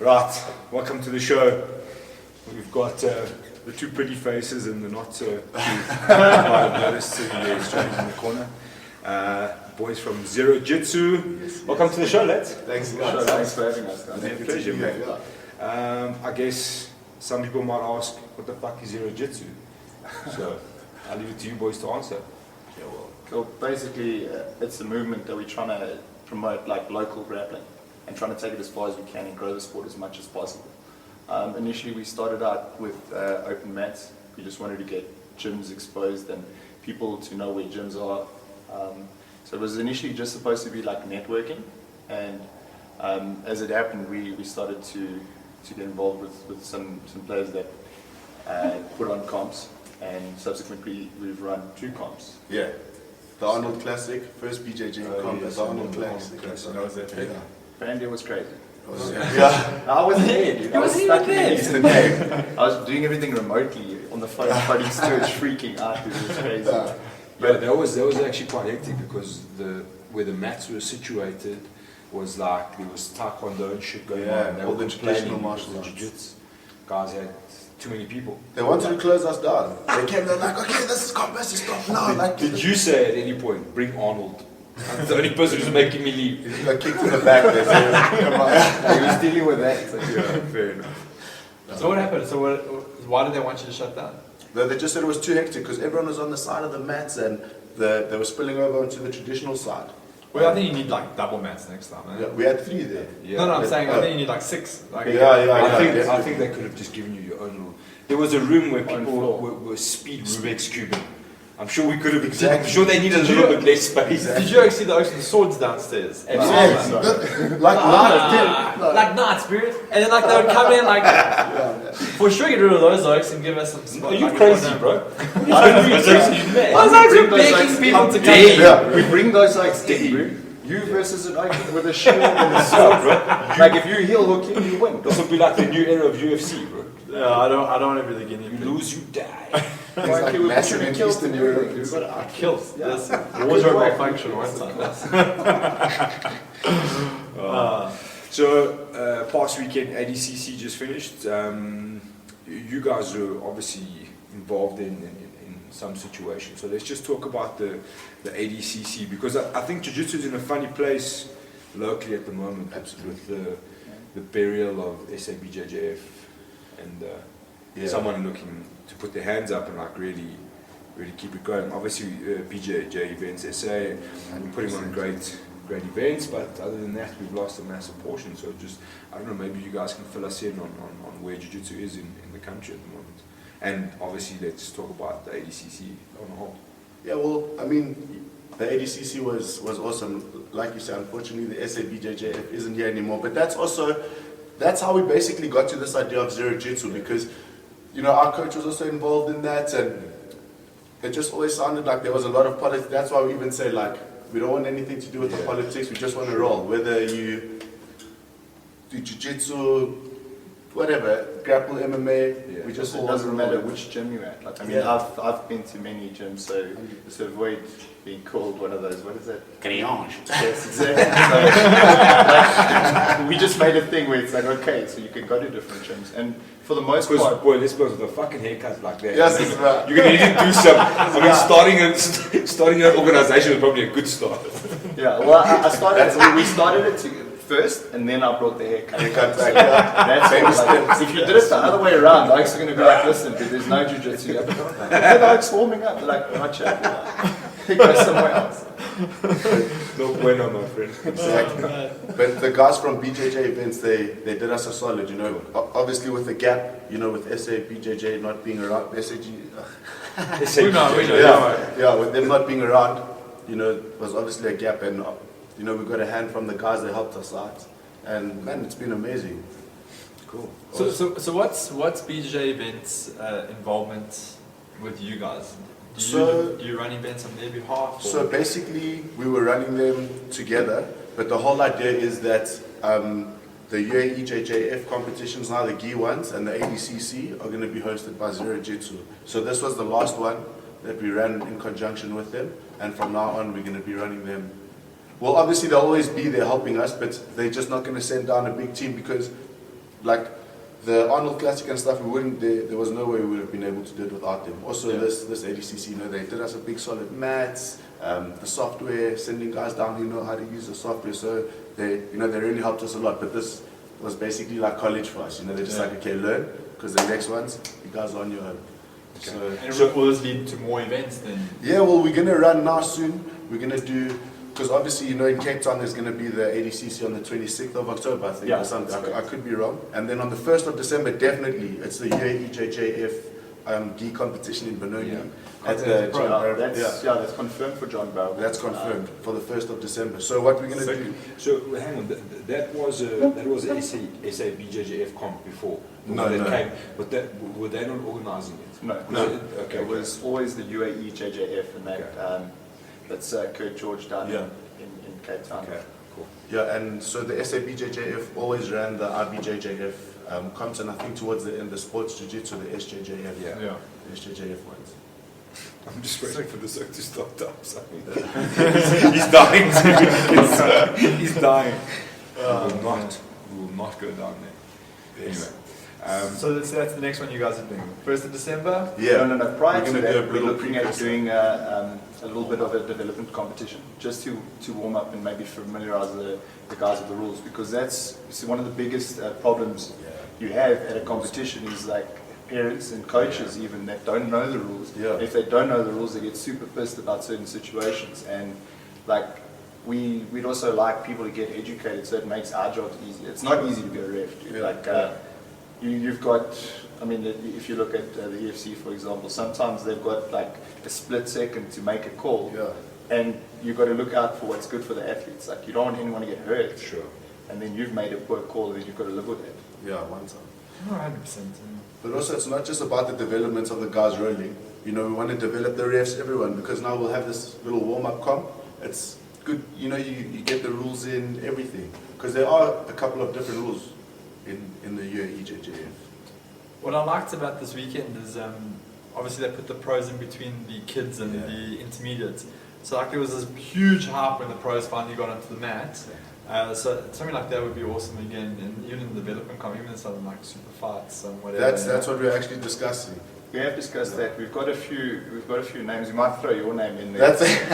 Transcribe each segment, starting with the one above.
Right, welcome to the show. We've got the two pretty faces and the not so cute. You might have noticed sitting there straight in the corner. Boys from ZeroJitsu. Yes, welcome to the show, lads. Thanks, guys. Thanks for having us, guys. It's a pleasure, man. I guess some people might ask, what the fuck is ZeroJitsu? So I'll leave it to you boys to answer. Yeah, well, basically, it's a movement that we're trying to promote, like local grappling, and trying to take it as far as we can and grow the sport as much as possible. Initially, we started out with open mats. We just wanted to get gyms exposed and people to know where gyms are. So it was initially just supposed to be like networking, and as it happened, we started to get involved with some players that put on comps, and subsequently we've run 2 comps. Yeah, the Arnold Classic, first BJJ comp, the Arnold Classic. That was that big. Brandon was crazy. Yeah, I wasn't there, dude. I was stuck in the Eastern Cape. I was doing everything remotely on the phone, fighting Sterg, freaking out, dude. It was crazy. But that was actually quite hectic because where the mats were situated was like there was taekwondo and shit going on. They all were the traditional complaining martial because arts. the jiu-jitsu guys had too many people. They wanted to close us down. They came, they're like, okay, this is combat, stop now. Like, Did you say at any point, bring Arnold? I'm the only person who's making me leave. He got kicked in the back there. So, He was dealing with that. So. Yeah, fair enough. So what happened? So why did they want you to shut down? they just said it was too hectic because everyone was on the side of the mats and they were spilling over onto the traditional side. Well, I think you need like double mats next time, man. Yeah, we had 3 there. Yeah. No, I'm saying I think you need like 6. Like, I think they could have just given you your own little. There was a room where people were speed Rubik's cubing. I'm sure we could have. Exactly. I'm sure they needed a little bit less space. Did you actually see the swords downstairs? Yes. Like knives. Like knights, spirit. And then like they would come in like, for sure get rid of those oaks and give us some. Are you crazy, bro? I was actually begging people to come in. Yeah. We bring those like in, bro. You versus an Oak with a shield and a sword, bro. Like if you heel hook him, you win. This would be like the new era of UFC, bro. Yeah, I don't want to really get You anything. lose, you die. It's like massive in Eastern Europe. I killed. Yes. Wardrobe malfunction one time. So, past weekend, ADCC just finished. You guys are obviously involved in some situations. So let's just talk about the ADCC, because I think Jiu-Jitsu is in a funny place locally at the moment. Absolutely. With the burial of SABJJF and someone looking to put their hands up and like really keep it going. Obviously, BJJ events, SA, and we're putting on great events, but other than that, we've lost a massive portion. So just, I don't know, maybe you guys can fill us in on where Jiu-Jitsu is in the country at the moment. And obviously, let's talk about the ADCC on the whole. Yeah, well, I mean, the ADCC was awesome. Like you said, unfortunately, the SABJJF isn't here anymore. But that's how we basically got to this idea of ZeroJitsu, because, you know, our coach was also involved in that, and it just always sounded like there was a lot of politics. That's why we even say, like, we don't want anything to do with the politics, we just want to roll. Whether you do jiu-jitsu, whatever, grapple, MMA, we just It all doesn't want to matter roll. which gym you're at. Like I mean, I've been to many gyms, so just avoid being called one of those. What is that? Criange. Yes, exactly. So, like, we just made a thing where it's like, okay, so you can go to different gyms, and for the most Because, part, boy, let's go with the fucking haircuts like that. Yes, it's right. You're going to need to do some. I mean, starting an organization is probably a good start. yeah. Well, I started. We started it first, and then I brought the haircut. Back. That's it. Like, if you did it the other way around, the Oaks are going to be like, listen, dude, there's no jiu-jitsu. The Oaks warming up. They're like, watch out. Go somewhere else. No bueno, my friend. Exactly. But the guys from BJJ events, they did us a solid, you know. Obviously with the gap, you know, with SA, BJJ not being around, SAG, We know. yeah, with them not being around, you know, it was obviously a gap, and you know, we got a hand from the guys that helped us out, and man, it's been amazing. Cool. So what's BJJ events involvement with you guys? Do you run events on their behalf? Or? So basically, we were running them together, but the whole idea is that the UAE JJF competitions now, the GI ones, and the ADCC are going to be hosted by ZeroJitsu. So this was the last one that we ran in conjunction with them, and from now on, we're going to be running them. Well, obviously, they'll always be there helping us, but they're just not going to send down a big team because like the Arnold Classic and stuff, we wouldn't. There was no way we would have been able to do it without them. Also, this ADCC, you know, they did us a big solid mats, the software, sending guys down who know how to use the software. So they really helped us a lot. But this was basically like college for us. You know, they're just like, okay, learn, because the next ones, you guys are on your own. Okay. So will this lead to more events then? Yeah, well, we're gonna run now soon. We're gonna do, because obviously, you know, in Cape Town there's gonna be the ADCC on the 26th of October, I think, or something. I could be wrong. And then on the 1st of December, definitely, it's the UAE gi competition in Benoni. Yeah. At the That's confirmed for John Barrow. That's confirmed for the 1st of December. So what we're gonna do? So hang on, that was a SA BJJF comp before. No. Came, but were they not organising it? No. Okay. It was always the UAE JJF, and that's Kurt George down in Cape Town. Okay, cool. Yeah, and so the SABJJF always ran the IBJJF comps, and I think towards the end the sports jiu-jitsu, the SJJF, the SJJF ones. I'm just waiting for the circ to start up. So. He's dying. He's dying. We will not go down there. Yes. Anyway. So that's the next one you guys are doing. 1st of December? Yeah. No. Prior to that, we're little looking at precursor. doing a little bit of a development competition, just to warm up and maybe familiarize the guys with the rules, because that's one of the biggest problems you have at a competition is like parents and coaches even that don't know the rules. Yeah. If they don't know the rules, they get super pissed about certain situations, and like we'd also like people to get educated so it makes our jobs easier. It's not easy to be a ref, dude. You've got, I mean, if you look at the EFC, for example, sometimes they've got like a split second to make a call, and you've got to look out for what's good for the athletes. Like, you don't want anyone to get hurt, Sure. and then you've made a poor call, and you've got to live with it. Yeah, one time. Oh, 100%. But also, it's not just about the development of the guys rolling. You know, we want to develop the refs, everyone, because now we'll have this little warm-up comp. It's good, you know, you get the rules in, everything. Because there are a couple of different rules in the UAE JJF. What I liked about this weekend is obviously they put the pros in between the kids and the intermediates. So like there was this huge hype when the pros finally got onto the mat. So something like that would be awesome again, and even in the development comp, even in something like super fights and whatever. That's what we're actually discussing. We have discussed that. We've got a few names. We might throw your name in there. That's it.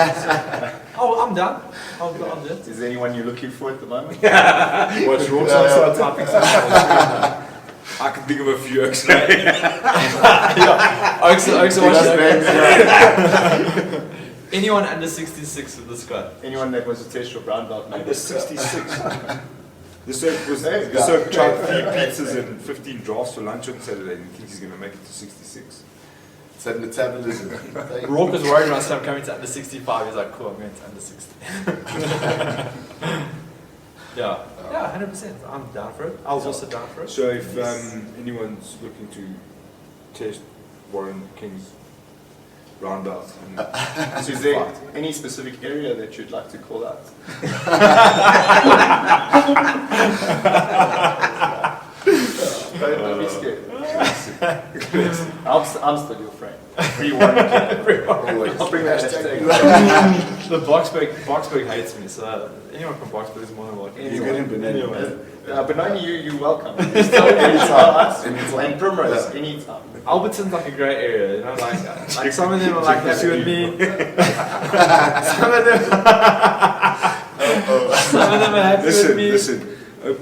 Oh, I'm done. I'll do it. Is there anyone you're looking for at the moment? What's wrong? Start typing something. I can think of a few actually. Anyone under 66 with the squad? Anyone that was a test your brown belt, maybe. Under 66. The Cirque tried 3 pizzas and 15 drafts for lunch on Saturday, and he thinks he's going to make it to 66. It's that metabolism. Roarke was worried when I said I'm coming to under 65. He's like, cool, I'm going to under 60. Yeah, 100%. I'm down for it. I was also down for it. So if anyone's looking to test Warren King's round belt, So is there any specific area that you'd like to call out? Don't be scared. I'm still your friend. Free Warren King. I'll bring that hashtag. The Boxburg hates me, so anyone from Boxburg is more than welcome. You get in Benoni. Benoni, you're welcome. Just tell us. And Primrose, anytime. Alberton's like a great area, you know, like some of them are like happy with me. Some of them are happy with me. Listen,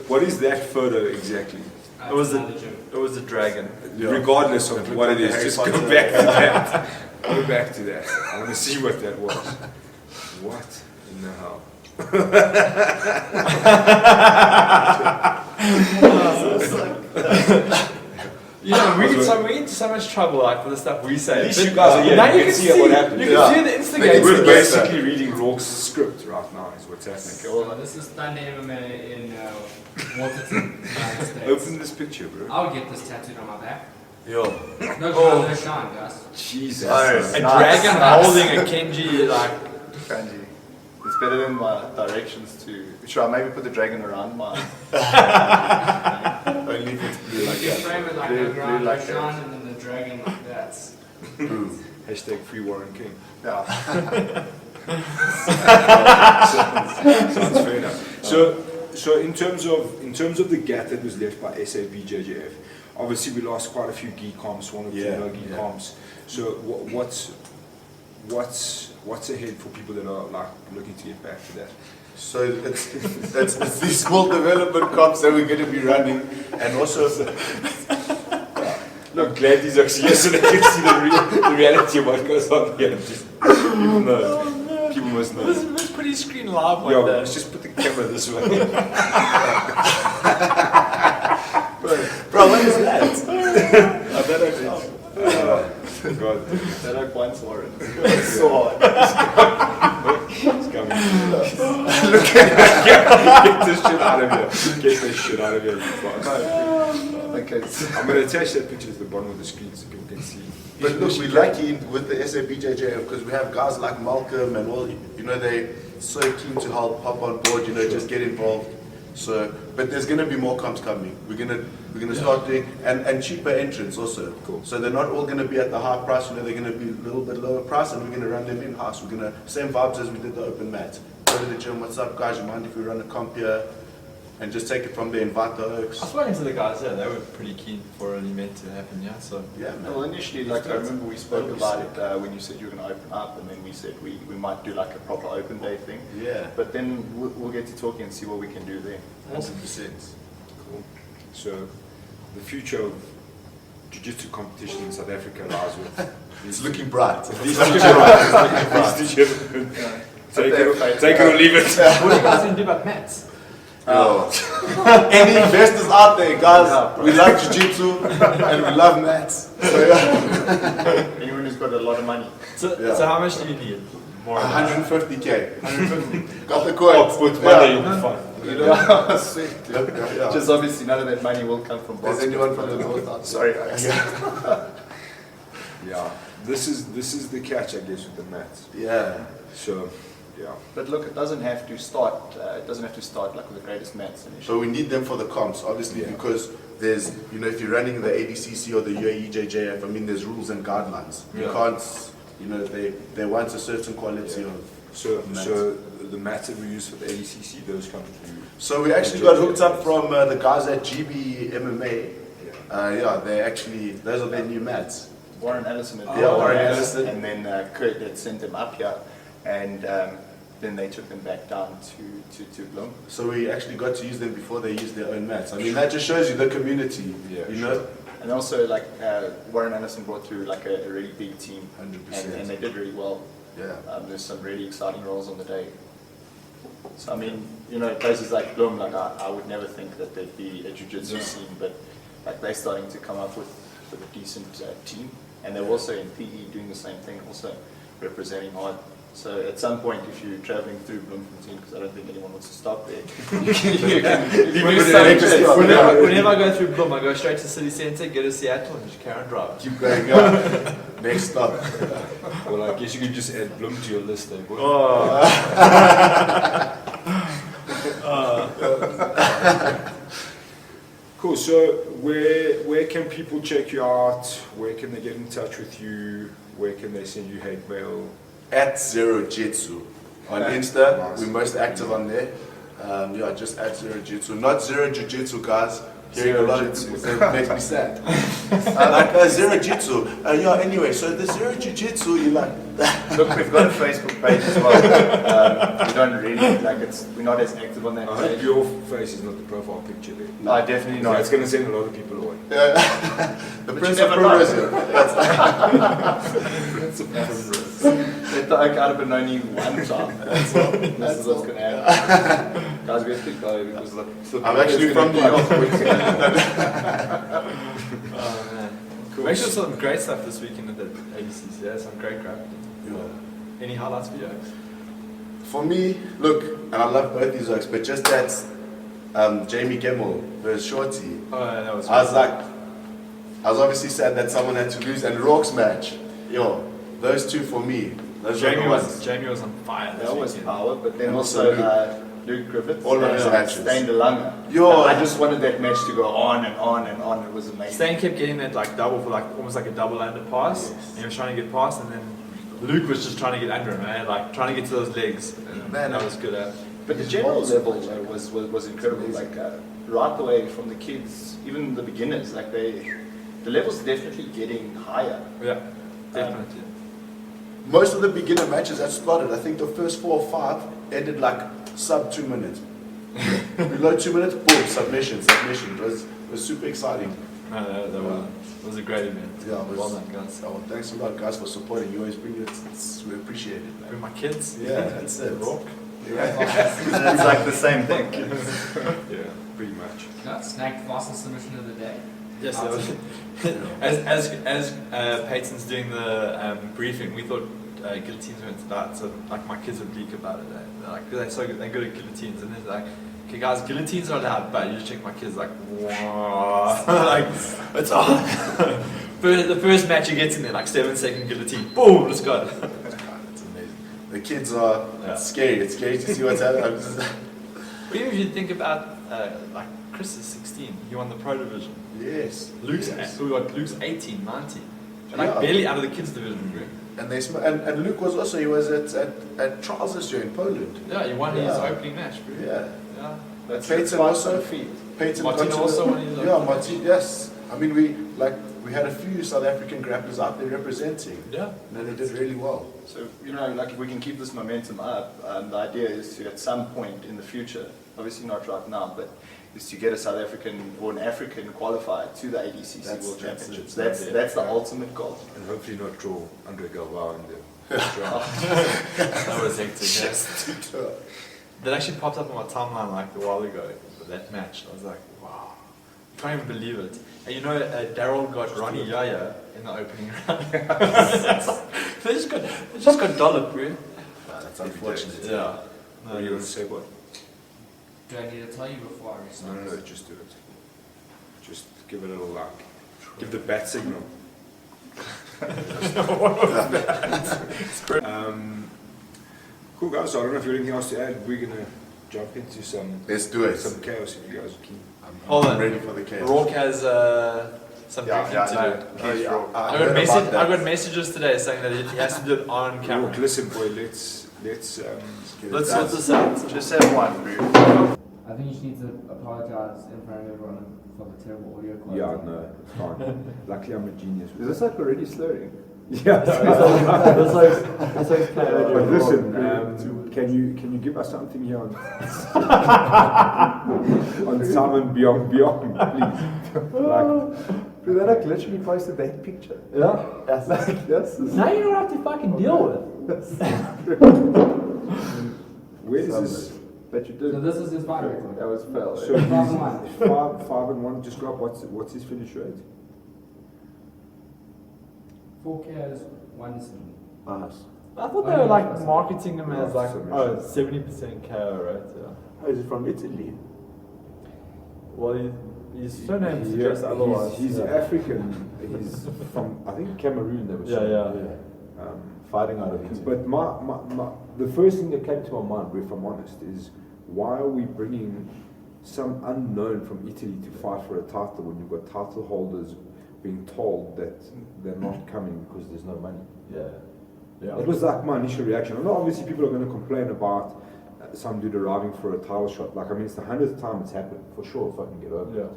what is that photo exactly? It was a dragon. Yeah. Regardless of what it is, Harry just Potter. go back to that. Go back to that. I want to see what that was. What in the hell? You know, we get into so much trouble like for the stuff we say. At least you guys are here. Now You can see what happened. You can see the instigator. We're basically reading Roarke's script right now, is what's happening. Well, this is Thunder MMA in Waterton, United States. Open this picture, bro. I'll get this tattooed on my back. Yo. No ground, no shine, guys. Jesus. Nice. A dragon holding a Kenji, like. Kanji. It's better than my directions to. Should I maybe put the dragon around my. Only if it's blue like You that. frame it like Blue- no ground, blue no like that. shine, and then the dragon like that. Hashtag free Warren King. Yeah. Sounds fair enough. So, so in terms of the gap that was left by SABJJF, obviously we lost quite a few gi comps, one or two no gi comps. So what's ahead for people that are like looking to get back to that? So it's these small development comps that we're going to be running, and also Look, glad these are here so they can see the reality of what goes on here. Just, people must know. This pretty screen live one Yeah, day. let's just put the camera this way. bro, what is that? God, They don't want for it. It's so hard. it's coming. Get this shit out of here. Get this shit out of here, you fast. Okay. I'm going to attach that picture to the bottom of the screen so people can see. But look, we're lucky with the SABJJF because we have guys like Malcolm and all, you know, they're so keen to help hop on board, you know, just get involved. So, but there's going to be more comps coming. We're gonna start doing, and cheaper entrants also. Cool. So they're not all going to be at the high price, you know, they're going to be a little bit lower price, and we're going to run them in-house. We're going to, same vibes as we did the open mat. Go to the gym, what's up guys, you mind if we run a comp here? And just take it from there, invite the oaks. I was spoken to the guys here, they were pretty keen for an event to happen, yeah, so. Yeah, man. Well, initially, like I remember we spoke about it when you said you were going to open up, and then we said we might do like a proper open day thing. Yeah. But then we'll get to talking and see what we can do there. 100%. Cool. So, the future of jiu-jitsu competition in South Africa lies with It's looking bright. these two gentlemen. Take it or leave it. What are you guys going to do about mats? Any investors out there, guys, we love jiu-jitsu and we love mats. So, yeah. Anyone who's got a lot of money. So, Yeah. so how much do you need? More than that? 150k. 150. Got the quote. Put money, you'll be fine. Yeah, sweet. Yeah. Just obviously none of that money will come from Is boxing. anyone from the north out? Sorry, guys. Yeah. This is the catch, I guess, with the mats. Yeah. So, yeah. But look, it doesn't have to start. It doesn't have to start like with the greatest mats initially. So we need them for the comps, obviously, Yeah. because there's, you know, if you're running the ADCC or the UAE-JJF, I mean, there's rules and guidelines. You Yeah. can't, you know, they want a certain quality of mats. So the mats that we use for the ADCC, those come through. So we actually got hooked up from the guys at GB MMA. Yeah, they actually, those are their new mats. Warren Ellison and Yeah, Warren Ellison. and then Kurt had sent them up here, and then they took them back down to Bloem. So we actually got to use them before they used their own mats. I mean, that just shows you the community, Yeah, you know? And also, like Warren Ellison brought through like a really big team, 100%. and they did really well. Yeah. There's some really exciting roles on the day. So I mean, you know, places like Bloem, like I would never think that there'd be a jiu-jitsu scene, but like they're starting to come up with a decent team, and they're also in PE doing the same thing, also representing hard. So at some point, if you're traveling through Bloemfontein, because I don't think anyone wants to stop there, you can Whenever I go through Bloem, I go straight to city centre, go to Seattle, and just carry on driving. Keep going up. Next stop. Well, I guess you could just add Bloom to your list there, boy. Cool. So where can people check you out? Where can they get in touch with you? Where can they send you hate mail? At ZeroJitsu. On Insta, Nice. we're most active on there. Yeah, just at ZeroJitsu. Not Zero Jiu-Jitsu, guys. Hearing a lot of people say it makes me sad. Like ZeroJitsu. Yeah, anyway, so the Zero Jiu-Jitsu, you like... look, we've got a Facebook page as well. We don't really, like we're not as active on that I hope page. your face is not the profile picture there. No, definitely No, not. it's going to send a lot of people away. The But Prince you of never know. Primrose. I'd have known you one time. That's all. This is what's going to happen. Guys, we have to go because I'm actually from New York. Oh man. Cool. Make sure some great stuff this weekend at the ABCs, yeah, some great grappling. Yeah. Any highlights for you? For me, look, and I love both these works, but just that Jamie Gemmell versus Shorty, Oh, yeah, that was I was obviously sad that someone had to lose, and Roarke's match, yo, those two for me, those were the ones. Jamie was on fire this That was weekend. power, but then And also also Luke Griffith. All of his matches. Stain de Lange. Yo. I just wanted that match to go on and on and on. It was amazing. Stan kept getting that like double for like almost like a double under pass, and he was trying to get past, and then Luke was just trying to get under him, man, like trying to get to those legs, and Man, that was good. But the general level was incredible. Like right away from the kids, even the beginners, like the level's definitely getting higher. Yeah, definitely. Most of the beginner matches that started, I think the first 4 or 5 ended like sub 2 minutes. Below 2 minutes, boom, submission. It was super exciting. No, that was a great event. Yeah, it was, well done, guys. Oh, thanks a lot, guys, for supporting. You always bring it. We appreciate it, man. With my kids. Yeah, that's it. Roarke. And it's like the same thing. Yeah, pretty much. No, snagged fastest submission of the day. Yes, that was. as Peyton's doing the briefing, we thought guillotines weren't allowed, so like my kids would leak about it. They're like, they're so good, they're good at guillotines, and they're like, okay guys, guillotines are allowed, but you just check my kids like, wow, like it's on. The first match he gets in there, like 7-second guillotine, boom, let's go. That's amazing. The kids are Yeah. scary. It's scary to see what's happening. But even if you think about like Chris is 16, he won the pro division. Yes. Luke's yes. we got Luke's 18, 19, like Yeah. barely out of the kids division, bro. And Luke was also, he was at trials this year in Poland. Yeah, he won his Yeah. opening match, bro. Yeah. Yeah. That's Peyton also. Peyton Martin got to also the, won his yeah, opening Martin, yes. I mean, we had a few South African grapplers out there representing. Yeah. And they did really well. So, you know, like if we can keep this momentum up, the idea is to at some point in the future, obviously not right now, but is to get a South African or an African qualifier to the ADCC World That's Championships. it. That's the ultimate goal. And hopefully not draw Andre Galvao in the first round. That was hectic. Yeah. That actually popped up on my timeline like a while ago for that match. I was like, wow, you can't even believe it. And you know, Daryl got Ronnie Yaya in the opening round. they just got dolloped, bro. That's unfortunate. Yeah. No, What do you want to say, what? Do I need to tell you before I restart? No, just do it. Just give it a little like, give the bat signal. Cool guys, so I don't know if you have anything else to add. We're gonna jump into some Let's do it. some chaos if you guys are keen. Hold I'm on. ready for the chaos. Roarke has some drinking to do. I got messages today saying that he has to do it on Look, camera. listen boy, let's Let's sort this out. Just have one, bro. I think you just need to apologize in front of everyone for the terrible audio quality. yeah, no, it's fine. Luckily I'm a genius. Is this like already slurring? Yeah. It's like But listen, can you give us something here on on Simon Beyond, please? Like, Dude, I literally posted that picture. Yeah. That's like, that's Now you don't have to fucking deal with it. where is this? But you So did. this is his fight record. That was fail. So Five and one. he's 5-1. Just drop. What's his finish rate? 4 KOs, 1 decision. Nice. I thought they were like marketing him as like, oh, 70% KO, right? Yeah. Oh, is it from Italy? Well, his surname suggests otherwise. He's yeah. African. He's from I think Cameroon. They were Yeah, saying. yeah. Fighting out of Italy. But the first thing that came to my mind, if I'm honest, is why are we bringing some unknown from Italy to fight for a title when you've got title holders being told that they're not coming because there's no money? Yeah. Yeah. It was like my initial reaction. I know obviously people are going to complain about some dude arriving for a title shot. Like, I mean, it's the 100th time it's happened. For sure, fucking get over Yeah. it.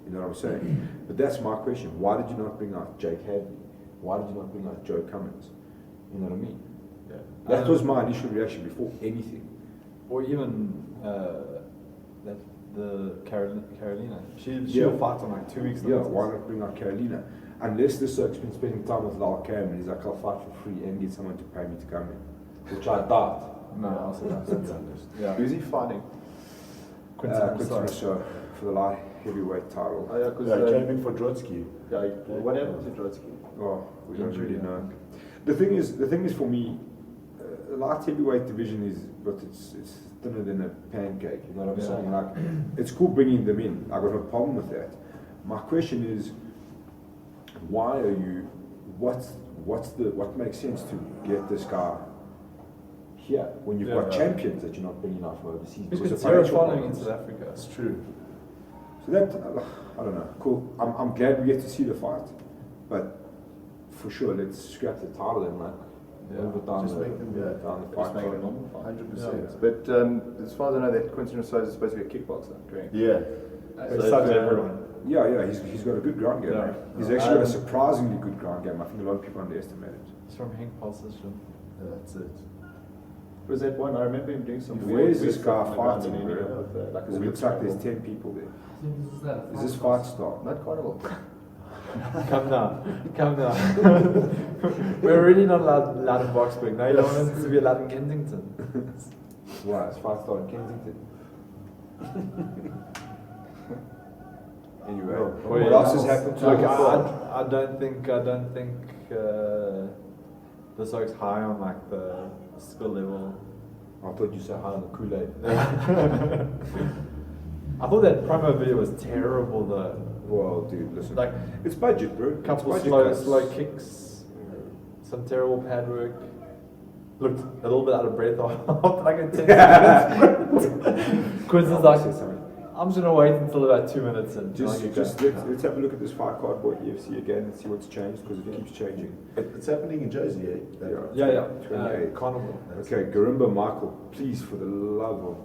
You know what I'm saying? But that's my question. Why did you not bring out Jake Hadley? Why did you not bring out Joe Cummins? You know what I mean? Yeah. That was my initial reaction before anything. Or even the Carolina. She'll Yeah. fight on like 2 weeks. Yeah, notice. why not bring out Carolina? Unless this Cirque's been spending time with Lal Cam and he's like, I'll fight for free and get someone to pay me to come in. Which I doubt. No, I'll say that. To be honest. Yeah. Who's he fighting? Quinton Quinton Rousseau. Rousseau for the light heavyweight title. Oh, yeah, because Yeah, came in for Drotsky. what happened to Trotsky? Oh, we don't Injury, really yeah. know. The thing is for me, the light heavyweight division is, but it's thinner than a pancake. You know what I'm Yeah. saying? Like, it's cool bringing them in. I got no problem with that. My question is, why are you? What makes sense to get this guy here when you've got Yeah. champions that you're not bringing out from overseas? Because of zero financial following in problems? South Africa. That's true. So that, I don't know, cool. I'm glad we get to see the fight, but for sure, let's scrap the title and like Overtime. Just make them, down the Just fight make it a card. normal fight. 100%. But as far as I know, that Quincy Rosales is supposed to be a kickboxer, correct? Yeah. It sucks everyone. Yeah, he's got a good ground game. Yeah. Right? He's actually got a surprisingly good ground game. I think a lot of people underestimate it. It's from Hank Pulse's gym. That's it. Was that one? I remember him doing some. Where is this stuff guy on the ground fighting, in bro? India with, like, Because it looks like there's 10 people there. I think this is that. Is this fight start? Not Carnival. Come now. We're really not allowed in Boxburg. Now you don't want us to be allowed in Kensington. Why? It's fight start in Kensington. Anyway, what else has happened to Like, you? I don't think the Sox high on like the skill level. I thought you said high on the Kool-Aid. I thought that promo video was terrible though. Well, dude, listen. Like It's budget, bro. a couple It's budget cuts. slow kicks, some terrible pad work. Looked a little bit out of breath after like a 10 minutes. Quiz is like, I'm just gonna wait until about 2 minutes and Just let's have a look at this fight card boy EFC again and see what's changed because it keeps changing. It's happening in Jersey, eh? yeah. 28. Carnival. Okay, Garimba Michael, please, for the love of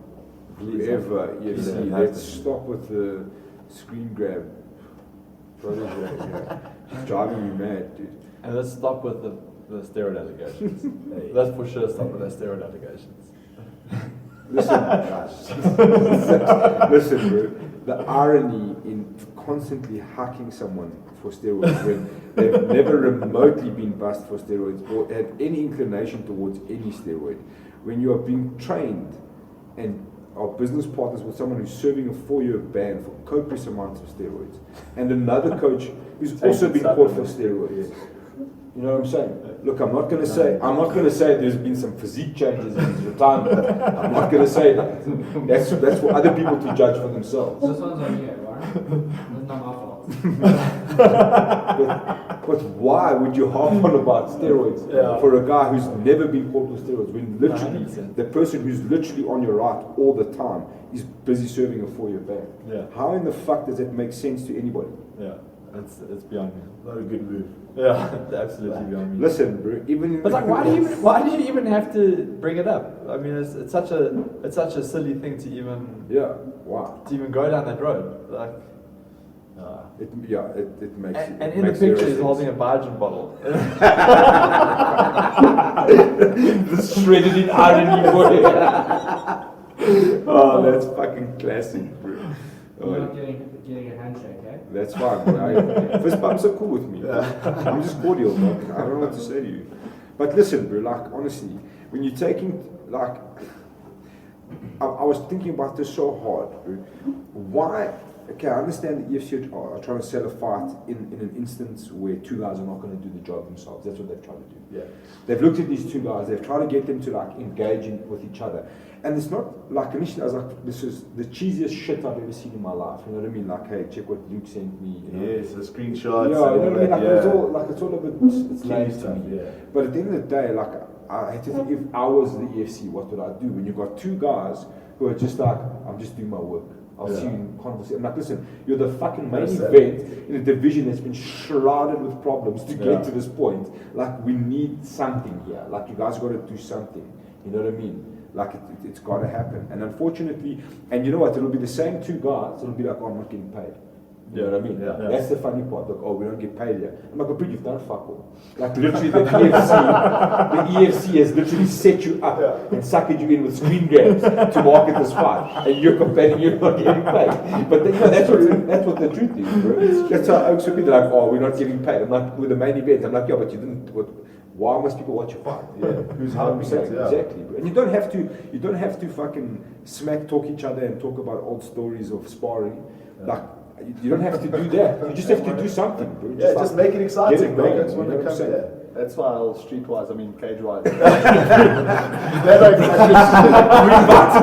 whoever EFC, Yeah. let's stop with the screen grab. Yeah. She's driving me mad, dude. And let's stop with the steroid allegations. Let's for sure stop with the steroid allegations. Listen, listen, bro. The irony in constantly hacking someone for steroids when they've never remotely been bust for steroids or had any inclination towards any steroid. When you are being trained and are business partners with someone who's serving a 4-year ban for copious amounts of steroids, and another coach who's also been caught for steroids. You know what I'm saying? Look, I'm not going to say there's been some physique changes in his retirement. I'm not going to say that. That's for other people to judge for themselves. This one's on you, Warren. It's not my fault. But why would you harp on about steroids for a guy who's never been caught with steroids when literally 100%. the person who's literally on your right all the time is busy serving a 4-year ban? Yeah. How in the fuck does that make sense to anybody? Yeah. It's beyond me. Not a good move. Yeah, absolutely beyond me. Listen, bro. Even But like, why do you even have to bring it up? I mean, it's such a silly thing to even wow. go down that road. Like, It makes and it in the makes zero picture he's sense. holding a Bajan bottle. The shredded in irony boy. Oh, that's fucking classic, bro. You're not getting a handshake, eh? That's fine, bro. Fist bumps are cool with me. I'm just cordial, bro. I don't know what to say to you. But listen, bro, like, honestly, when you're taking, like, I was thinking about this so hard, bro. Why? Okay, I understand the EFC are trying to sell a fight in an instance where two guys are not going to do the job themselves. That's what they've tried to do. Yeah. They've looked at these two guys, they've tried to get them to like engage with each other. And it's not like initially I was like, this is the cheesiest shit I've ever seen in my life. You know what I mean? Like, hey, check what Luke sent me. You know? Yes, the screenshots. Yeah, you know what I mean? Like, yeah. it's all a bit it's lame to stuff, me. yeah. But at the end of the day, like, I had to think, if I was the EFC, what would I do? When you've got two guys who are just like, I'm just doing my work. I'll see you in conversation. I'm like, listen, you're the fucking main event in a division that's been shrouded with problems to get to this point. Like, we need something here. Like, you guys got to do something. You know what I mean? Like, it's got to happen. And unfortunately, and you know what? It'll be the same two guys. It'll be like, oh, I'm not getting paid. You know what I mean? Yeah. That's the funny part. Like, oh, we don't get paid here. I'm like, but you've done fuck all. Like, literally, the EFC has literally set you up and suckered you in with screen grabs to market this fight, and you're complaining you're not getting paid. But then, you know, that's what the truth is, bro. That's how Oaks would be like, oh, we're not getting paid. I'm like, with the main event, I'm like, yeah, but you didn't. Why must people watch your fight? Yeah, who's How helping it? Yeah. Exactly, bro. And you don't have to fucking smack talk each other and talk about old stories of sparring. Like, you don't have to do that. You just have to do something, bro. Yeah, just make it exciting. Get it going, Make it want you know to what I'm come saying? there. That's why I'll streetwise, I mean cage-wise. We invited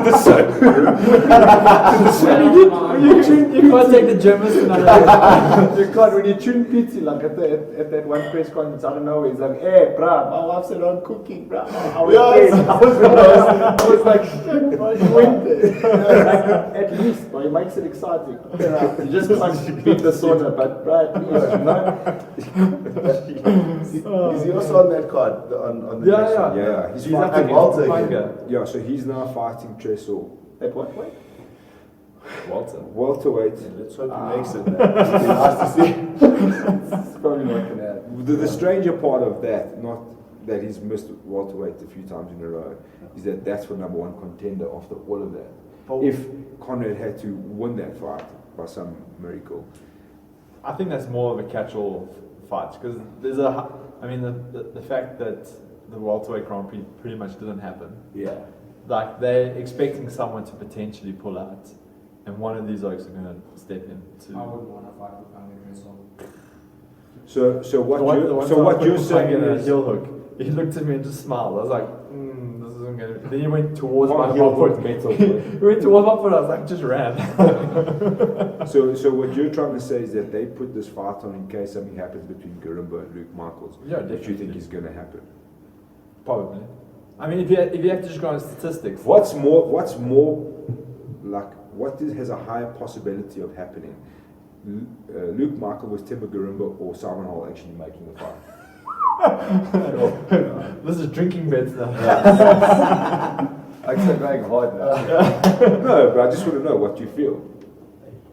the you can't take the Germans to another level. You can't, when you tune Pizzi, like at that one press conference, I don't know, he's like, hey, bruh, my wife said I'm cooking, bruh. I was like, shit, bro, you went there. Like, at least, bro, he makes it exciting. You just can't beat the sauna, but bruh, at least, you know. He's he also on that card? On the next one? Yeah, He's fighting fighting Walter Walter. Yeah, so he's now fighting Tresor. At what weight? Walter. Welterweight. Let's hope he makes it, man. It'd be nice to see. It's probably not gonna happen. The stranger part of that, not that he's missed welterweight a few times in a row, is that that's for number one contender after all of that. If Conrad had to win that fight by some miracle. I think that's more of a catch-all fight because there's the fact that the welterweight Grand Prix pretty much didn't happen. Yeah. Like they're expecting someone to potentially pull out, and one of these oaks are going to step in. I wouldn't want to fight with Pangan Dressel. So what you're you're saying in a is heel hook. He looked at me and just smiled. I was like, this isn't going to. Then he went towards my heel foot. hook metal. He went towards my foot. I was like, just ran. so what you're trying to say is that they put this fight on in case something happens between Garimba and Luke Michaels. Yeah, that you definitely. think is going to happen. Probably. I mean, if you have to just go on statistics. What's more like has a higher possibility of happening? Luke Michael with Timber Garimba or Simon Hall actually making the fight? This is drinking bets now. Actually going hard now. No, but I just want to know what you feel.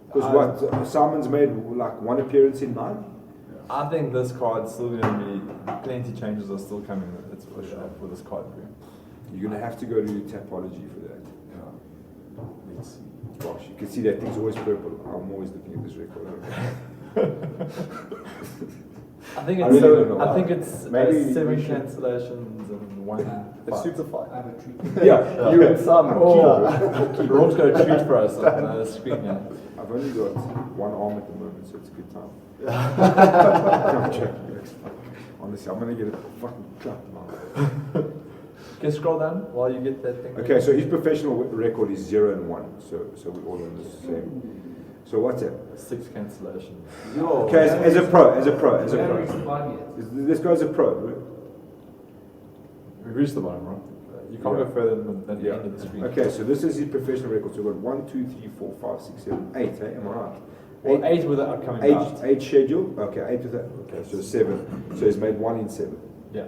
Because Simon's made like one appearance in 9? I think this card's still going to be plenty changes are still coming. That's for sure for this card. You're going to have to go to Tapology for that. Let's see. Gosh, you can see that thing's always purple. I'm always looking at this record. I think I it's really don't know I why. think it's Maybe 7 we should- cancellations and 1 A fight. super fight. I have a treat. Yeah, You and Simon. Roarke's got a treat for us on the screen now. I've only got one arm at the moment, so it's a good time. I'm joking. Honestly, I'm going to get a fucking clap now. Can you scroll down while you get that thing? Okay, so his professional record is 0-1, so we're all on the same. So what's that? 6 cancellations. Okay, as a pro. We haven't reached the bottom yet. This guy's a pro, right? We've reached the bottom, right? You can't go further than the end of the screen. Okay, so this is his professional record. So we've got 1, 2, 3, 4, 5, 6, 7, 8. Hey, am I right? Well, 8 with the upcoming bout. 8 schedule. Okay, 8 with that. Okay, so 7. So he's made 1 in 7. Yeah.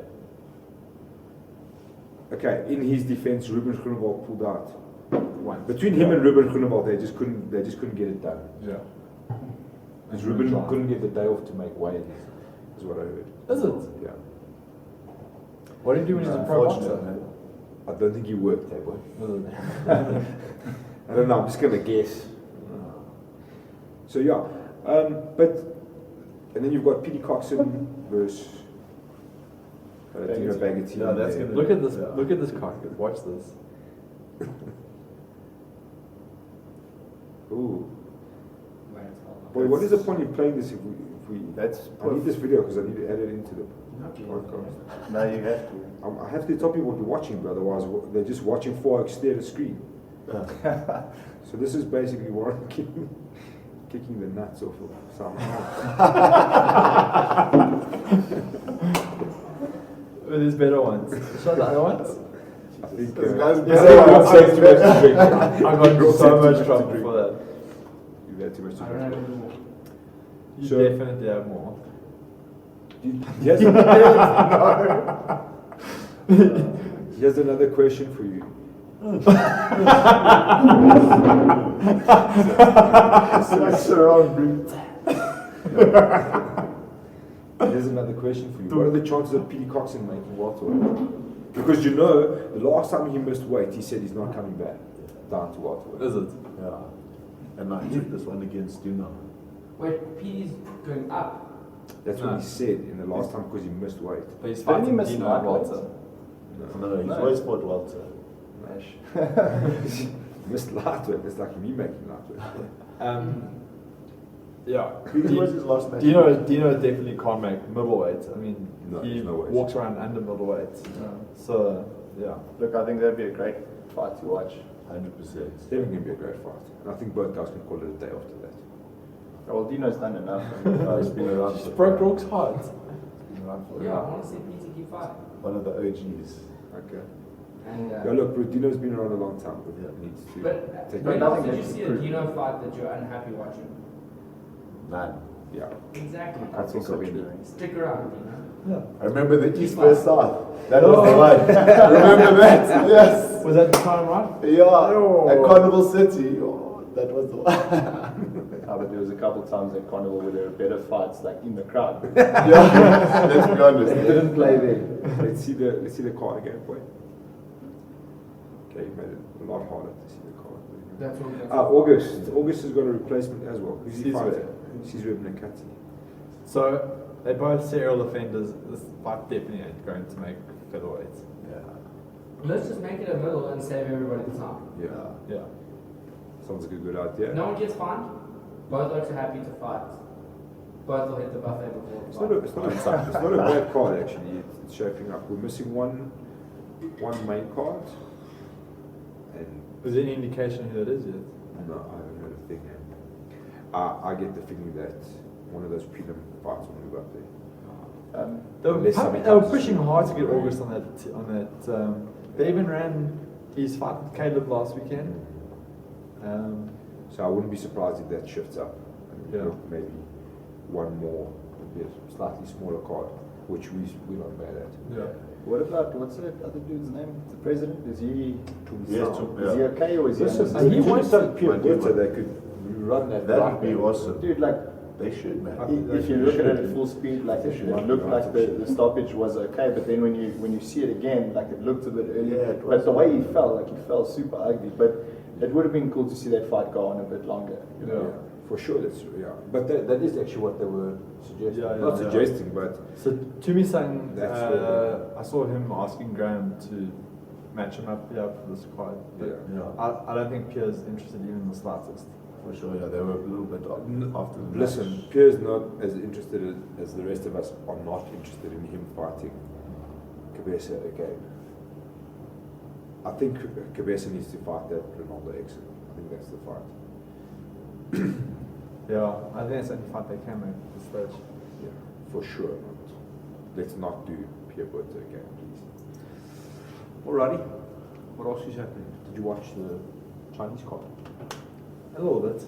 Okay, in his defense, Ruben Groenewald pulled out. 1. Between him and Ruben Groenewald, they just couldn't get it done. Yeah. Because Ruben couldn't get the day off to make weigh-ins, is what I heard. Is it? Yeah. What do you do when he's a pro boxer? I don't think he worked that way. Is it? I don't know, I'm just going to guess. So yeah, and then you've got Petey Coxon versus Dino Bagatini. No, that's gonna- Look at this. Look at this card. Watch this. Ooh. Wait, hold on. Boy, what is the point in playing this if we That's I need this video because I need to add it into the podcast. No, you have to. I have to tell people what we're watching, but otherwise they're just watching 4 stare at a screen. So this is basically Warren kicking the nuts off of someone. Well, there's better ones. Show the other ones. I think This guy's I got too much to drink. I got so much trouble for that. You've had too much to I don't have drink. any more. You So- definitely have more. Yes. Here's another question for you. That's the wrong brute. Here's another question for you. What are the chances of Petey Coxon making welterweight? Because you know, the last time he missed weight, he said he's not coming back down to welterweight. Is it? Yeah. And I took this one against Dino. Wait, Petey's going up. That's what he said in the last time because he missed weight. But he's Didn't he fighting miss Dino light and Walter. No, he's always fought Walter. Missed lightweight. That's like me making lightweight. Yeah. Who was his last match? Dino definitely can't make middleweight. I mean, No, he there's no way. walks around under middleweight. So, yeah. Look, I think that'd be a great fight to watch. 100%. It's definitely going to be a great fight. And I think both guys can call it a day after that. Well, Dino's done enough. He's been around. Just broke Roarke's heart. Yeah, I want to see Petey keep fighting. One of the OGs. Okay. And, Yeah, look, Dino's been around a long time, but he needs to but take when nothing else did you makes see it a prove. Dino fight that you're unhappy watching? None. Yeah. Exactly. That's also true. Stick around, you know. Yeah. I remember the East West South. That was the one. Remember that? Yes. Was that the time, right? Yeah. Oh. At Carnival City. Oh, that was the one. But there was a couple times at Carnival where there were better fights, like in the crowd. Yeah. Let's be honest. They didn't play there. Let's see the card again, boy. Okay, you made it a lot harder to see the card. That's what. August has got a replacement as well. Who's he Caesar. fighting? Caesar Nakati. So they're both serial offenders. This fight definitely ain't going to make featherweights. Yeah. Let's just make it a middle and save everybody the time. Yeah. Yeah. Sounds like a good idea. No one gets fined. Both are happy to fight. Both will hit the buffet before. It's not a bad card actually. It's shaping up. We're missing one main card. And Is there any indication who that is yet? no, I haven't heard a thing. I get the feeling that one of those prelim fights will move up there. They were pushing hard to get August on that. They even ran his fight with Caleb last weekend. So I wouldn't be surprised if that shifts up. And Yeah. maybe one more, maybe a slightly smaller card, which we're not bad at. Yeah. What about, what's that other dude's name? The president? Is he Yes, is he okay or is he? Listen, he wants some to- pure butter that could run that. That right would be there. awesome. Dude, like, They should, man. if you look at it at full speed, like it looked like the stoppage was okay, but then when you see it again, like it looked a bit early. Yeah, it was. But the way he fell, like he fell super ugly. But it would have been cool to see that fight go on a bit longer. Yeah. For sure, But that is actually what they were suggesting. Yeah, Not yeah. suggesting, but So Tumi-san, That's I saw him asking Graham to match him up for this fight. But Yeah. I don't think Pierre's interested even in the slightest. For sure, yeah, they were a little bit after the listen, Pierre's not as interested as the rest of us are not interested in him fighting Cabeza again. I think Cabeza needs to fight that Ronaldo exit. I think that's the fight. Yeah, I think that's the only fight they can make at this stage. Yeah, for sure. Let's not do Pierre Bertha again, please. Alrighty. What else is happening? Did you watch the Chinese card? A little bit.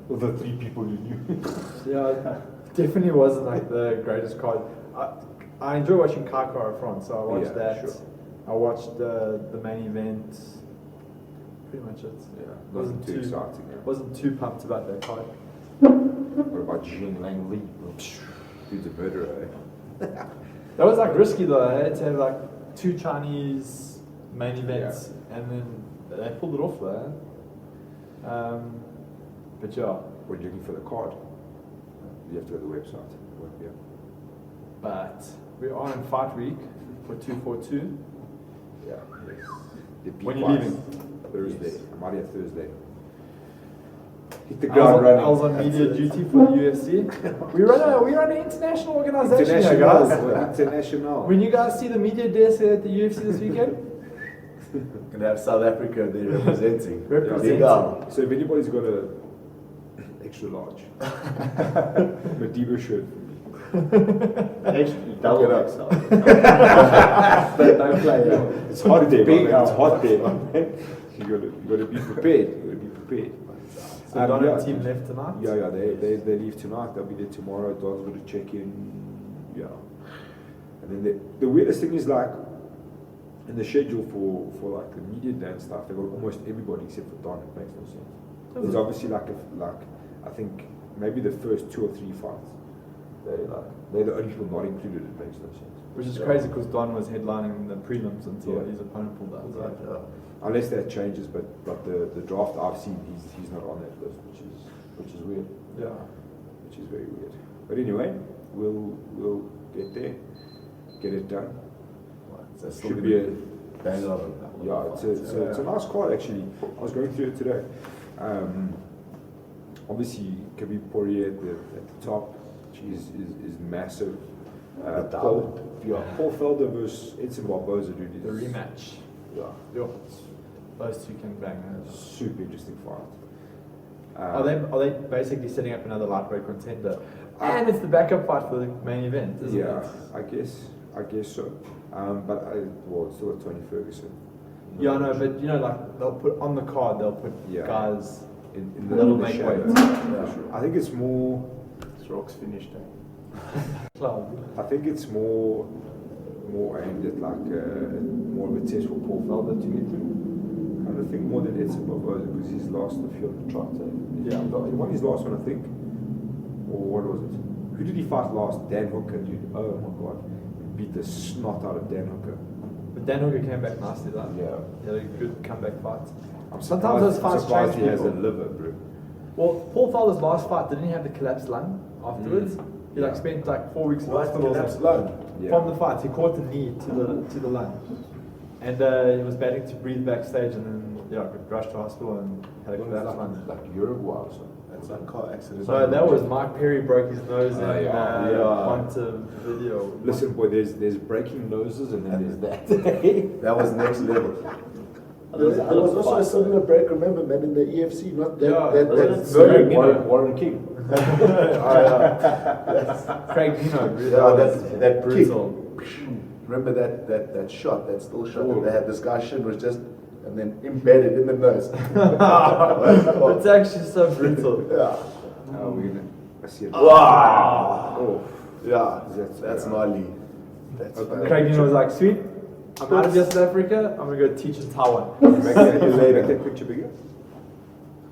Of the three people you knew. Yeah, definitely wasn't like the greatest card. I enjoy watching Kakara front, so I watched Yeah, that. sure. I watched the main event. Pretty much it. Yeah, wasn't too exciting. Yeah. Wasn't too pumped about that card. What about Jing Lang Li? Dude's a murderer, eh? That was like risky though. I had to have like 2 Chinese main events, and then they pulled it off though. But yeah, When you're looking for the card, you have to go to the website. It won't be up. but we are in fight week for 242. Yeah, yes. The big When you fights. leaving? Thursday. I'm out here Thursday. Hit the I ground was, running. I was on media duty for the UFC. we run an international organization here, guys. International. When you guys see the media desk at the UFC this weekend, Gonna have South Africa there representing. Representing. Legal. So if anybody's got a extra large Madiba shirt for me. Actually, double Look it XL. Don't play. It's hot there, Big man. It's out. hot there, man. You gotta be prepared. You gotta be prepared. so Don yeah. and team left tonight. Yeah, they leave tonight. They'll be there tomorrow. Don's got to check in. Yeah. And then the weirdest thing is like in the schedule for like the media day and stuff, they got almost everybody except for Don. It makes no sense. There's obviously like I think maybe the first 2 or 3 fights. They're the only people not included. It makes no sense. Which is crazy because Don was headlining the prelims until Yeah. his opponent pulled out. Right, So. Unless that changes, but the draft I've seen, he's not on that list, which is weird. Yeah. Which is very weird. But anyway, we'll get there, get it done. That's Should be a bang on. yeah. It's a nice card actually. I was going through it today. Obviously, Khabib Poirier at the top, which is massive. Paul Felder versus Edson Barboza, dude. The rematch. Yeah. Yeah. Those two can bang. Super interesting fight. Are they basically setting up another lightweight contender? And it's the backup fight for the main event, isn't Yeah, it? I guess so. But it's still a Tony Ferguson. Yeah, I know, but you know, like they'll put on the card, they'll put Yeah. guys in that'll the make shadow. weight. For sure. I think it's more Roarke's finished. Cloud. I think it's more aimed at like more of a test for Paul Felder to get through. Kind of think more than Edson Barboza because he's lost a few of the trots. Yeah, he won his last one, I think. Or what was it? Who did he fight last? Dan Hooker, dude. Oh my god. He beat the snot out of Dan Hooker. But Dan Hooker came back nicely though. Yeah. He had a good comeback fight. Sometimes those fights surprised change he has a people. liver, bro. Well, Paul Felder's last fight, didn't he have the collapsed lung afterwards? He like spent like 4 weeks in hospital. From the fight, he caught the knee to the lung. And he was batting to breathe backstage and then got rushed to hospital and had a collapsed lung. Like Uruguay or something. That's like car accident. So that was Mike Perry broke his nose in yeah. Montevideo. Listen, boy, there's breaking noses and then there's that. That was next level. There was also a similar break, remember, man, in the EFC, not that. Warren King. Craig Dino. That brutal. Remember that shot, that still shot that they had? This guy's shin was just, and then embedded in the nose. It's actually so brutal. Yeah. I see it. Wow. Oh, Yeah, that's gnarly. That's Craig Dino was like, sweet, I'm out of South Africa, I'm going to go teach in Taiwan. make that picture bigger.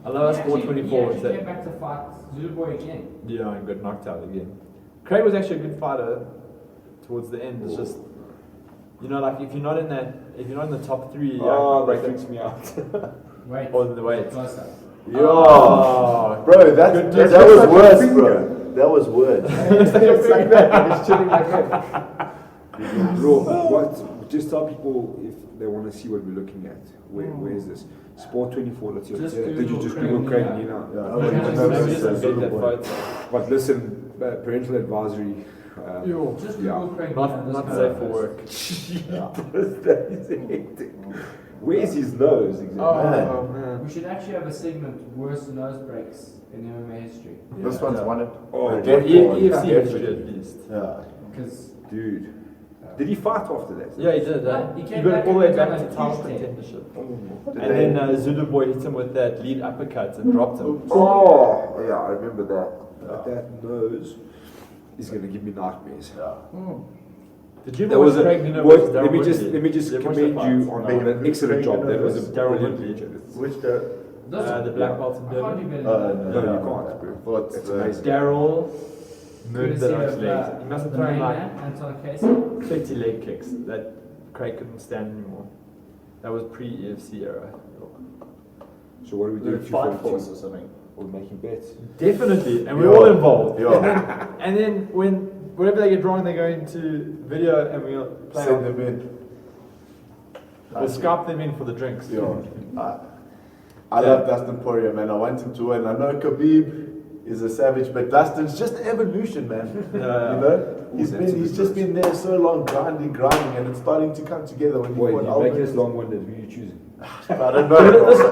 I love Sport 24. He came back to fight Zulu Boy again. Yeah, and got knocked out again. Craig was actually a good fighter towards the end. It's just, like if you're not in the top 3, that freaks me out. Wait. Or the weight. Close up. Yo, bro, that was worse, bro. That was worse. It's like that. He's chilling like that. Bro, just tell people if they want to see what we're looking at. Where is this? Sport 24, let's see. Just Did you just Google Google Craig Craig Nina? Maybe just update that photo. But listen, parental advisory. Just Google Craig. Not safe for work. That is hectic. Where's his nose exactly? Oh man. We should actually have a segment, worst nose breaks in MMA history. This one's won it. Oh, EFC history at least. Yeah. Because dude. Did he fight after that? Yeah, he did. He He came got back all the way and back done to a title huge thing. contendership. And then Zulu Boy hit him with that lead uppercut and dropped him. Oh, yeah, I remember that. But that nose is going to give me nightmares. Did you That was a, Craig Nino boy, versus Darryl let me just Woodley? commend you on an excellent job. That was a Darryl brilliant Woodley. picture. Which The black belt in I can't Durban. do better No, than that. No, you can't, bro. What's It's the- amazing. Darryl murdered Courtesy that on his of, legs. He must have the thrown main like man, Anton Casey. 30 leg kicks that Craig couldn't stand anymore. That was pre-EFC era. So what do we do? The fight force or something. We're making bets. Definitely, and we're all involved. Yeah. And then whenever they get wrong, they go into video and we'll play Send on them in. We'll Skype them in for the drinks. Yo, I love Dustin Poirier, man. I want him to win. I know Khabib is a savage, but Dustin's just evolution, man. You know, he's just been there so long, grinding, and it's starting to come together when Boy, you you make this long-winded. Who are you choosing? I don't know.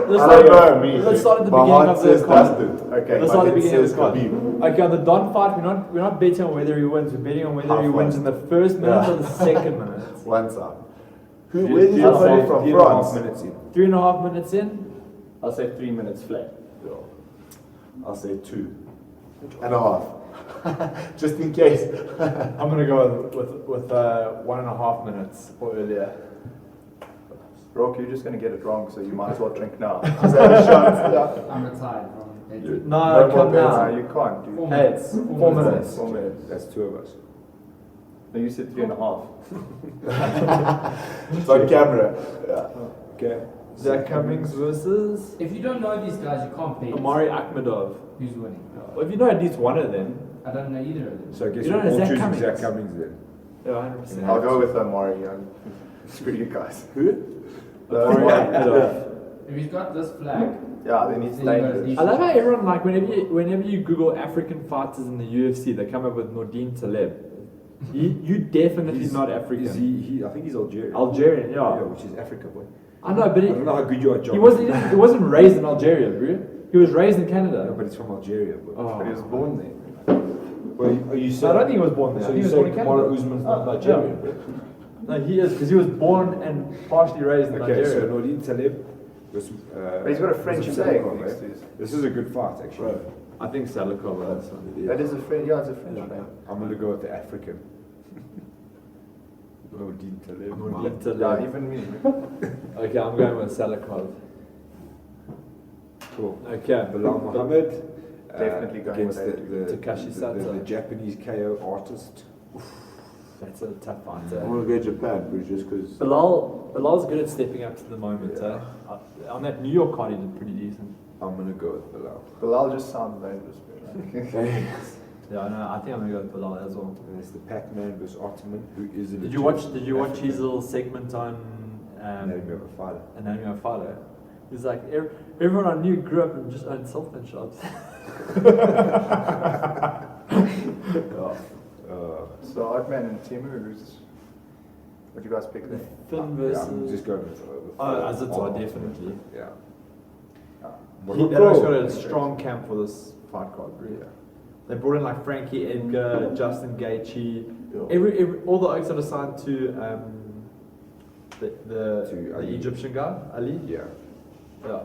Let's start at the My beginning heart of the says card. Dustin. Okay, Let's my start at the head beginning of says the card. Khabib. Okay, on the Don fight, we're not betting on whether he wins. We're betting on whether he wins in the first minute or the second minute. One time. Where did you go from 3.5 France? minutes in. 3.5 minutes in. I'll say 3 minutes flat. I'll say 2.5. Just in case. I'm gonna go with 1.5 minutes or earlier. Roarke, you're just going to get it wrong, so you might as well drink now. Just have a shot. Yeah. I'm retired from it. No, come No, now. you can't. Dude. 4 Hey, minutes. 4 minutes. 4 minutes. That's two of us. No, you said 3.5. It's on camera. Yeah. Okay. Zach Cummings versus If you don't know these guys, you can't bet. Amari Akhmedov. Who's winning? Well, if you know at least one of them, I don't know either of them. So I guess You we're don't know all Zach choosing Cummings? Zach Cummings then. yeah, 100%. I'll go with Amari. Screw you guys. Who? Amari Akhmedov. If he's got this flag, Yeah, then he's then he goes dangerous. east. I love how everyone whenever you Google African fighters in the UFC, they come up with Nordine Taleb. You definitely not African. Is he? I think he's Algerian. Algerian, Yeah, yeah. which is Africa, boy. I know, but I don't know how good you are, John. he wasn't raised in Algeria, bro. He was raised in Canada. No, but it's from Algeria, boy. Oh. But he was born there. Well, are you So I saying? don't think he was born there. So I think you he was born say in Kamaru Canada. Usman's not Nigerian? No, he is because he was born and partially raised in Okay, Nigeria. so Nordine Taleb This, But he's got a French flag next to his. This is a good fight, actually. Bro. I think Salikov on this one. That is a French. Yeah, it's a French flag. I'm going to go with the African. Oh, Dean Taleb. Yeah, even me. Okay, I'm going with Salikov. Cool. Okay, Bilal Muhammad. Definitely going against with Takashi Sato. the Japanese KO artist. That's a tough fight. I want to go Japan, but just because. Bilal's good at stepping up to the moment. On that New York card, he did pretty decent. I'm going to go with Bilal. Bilal just sounds dangerous. Yeah, I know. I think I'm gonna go with Bilal as well. And it's the Pac-Man versus Ottoman, who is a Did you watch his little segment on Name of a fighter. Anatomy of a Fighter? He's like, everyone I knew grew up and just owned cell shops. So Artman and Timu, what do you guys pick there? Finn versus. I'm just going with Azito, definitely. Yeah. They've got a strong camp for this fight card, really. They brought in like Frankie Edgar, Justin Gaethje, all the oaks that are signed to the Egyptian guy, Ali. Yeah. Yeah.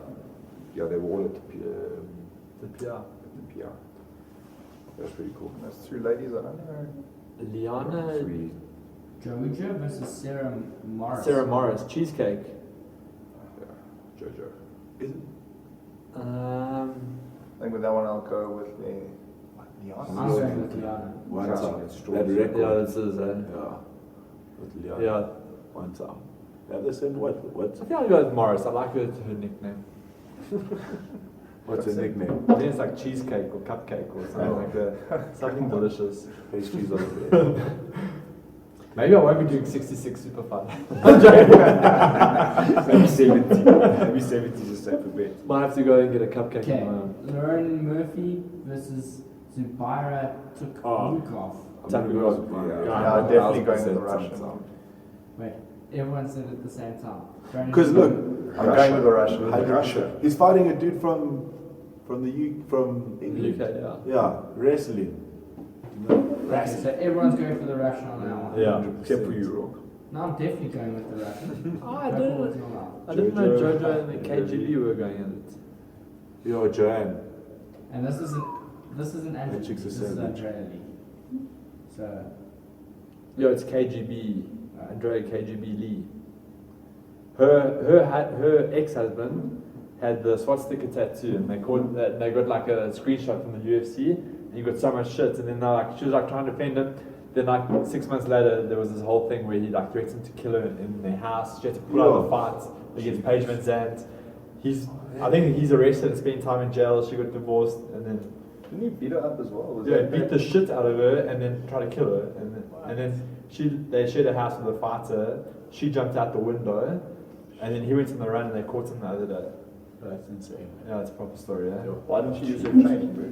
Yeah, they were all at the The PR. PR. That's pretty cool. Those two ladies, I don't know. Liana, Three. Jojo versus Sarah Morris. Sarah Morris, Cheesecake. Jojo. I think with that one I'll go with the I'm going with Liana. One time. That record. Yeah, this is With Leon. yeah. One time. They have the same what? I think I'll go with Morris. I like her nickname. What's her nickname? I think it's like cheesecake or cupcake or something like that. Something delicious. Pastries on the bed. Maybe I won't be doing 66 super fight. Maybe 70. Maybe 70 is a safer bet. Might have to go and get a cupcake Okay, on my own. Lauren Murphy versus Zubaira Tukhugov. Yeah, definitely going with the Russian. Wait, everyone said it at the same time. Because look, I'm going with the Russian. Russia. He's fighting a dude from England. UK, yeah. Yeah, wrestling. Okay, so everyone's going for the Russian on that one. Yeah. Except for you, Roarke. No, I'm definitely going with the Russian. Oh, I Go didn't forward to your mouth. know Jojo Jojo and the KGB were going in it. Yo, Joanne. And this isn't Andrew. That chick's a This is savage. Andrea Lee. So Yo, it's KGB, Andrea KGB Lee. Her ex-husband had the swastika tattoo, and they got like a screenshot from the UFC, and he got so much shit, and then she was like trying to defend him. Then like 6 months later, there was this whole thing where he like threatened to kill her in their house. She had to pull out of the fight against Paige Van Zandt. I think he's arrested and spent time in jail. She got divorced, and then Didn't he beat her up as well? Was yeah, that beat the shit out of her, and then try to kill her, and then they shared a house with a fighter. She jumped out the window, and then he went on the run, and they caught him the other day. That's insane. Yeah, it's a proper story. Yeah. Why didn't she use her training, bro?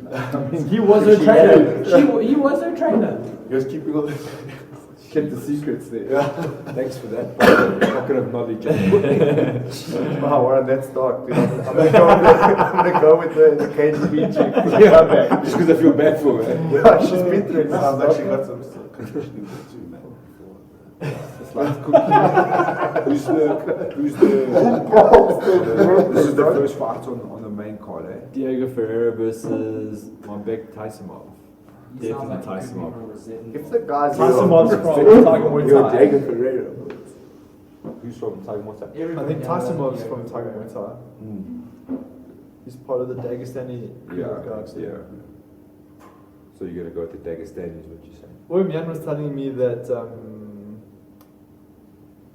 He was her trainer. He was her trainer. He was keeping all the. Kept the secrets there. Thanks for that. Pocket of knowledge. Wow, we're on that start, dude. I'm gonna go with the KGB chick. Yeah, just because I feel bad for her. Yeah, she's been through it. Sounds like she got some conditioning too, man. It's like cooking. Who's the this is the first fight on the main card, eh? Diego Ferreira versus Mambek Taisimov. he sounds like Definitely a good Taisimov. member of Zen. If the guys Taisimov's from Tiger Muay Yo, Thai. Diego Ferreira. Who's from Tiger Muay Thai? I think Taisimov's from Tiger Muay Thai. He's part of the Dagestani guys. Yeah. So you're gonna go with the Dagestani, is what you're saying? Mian was telling me that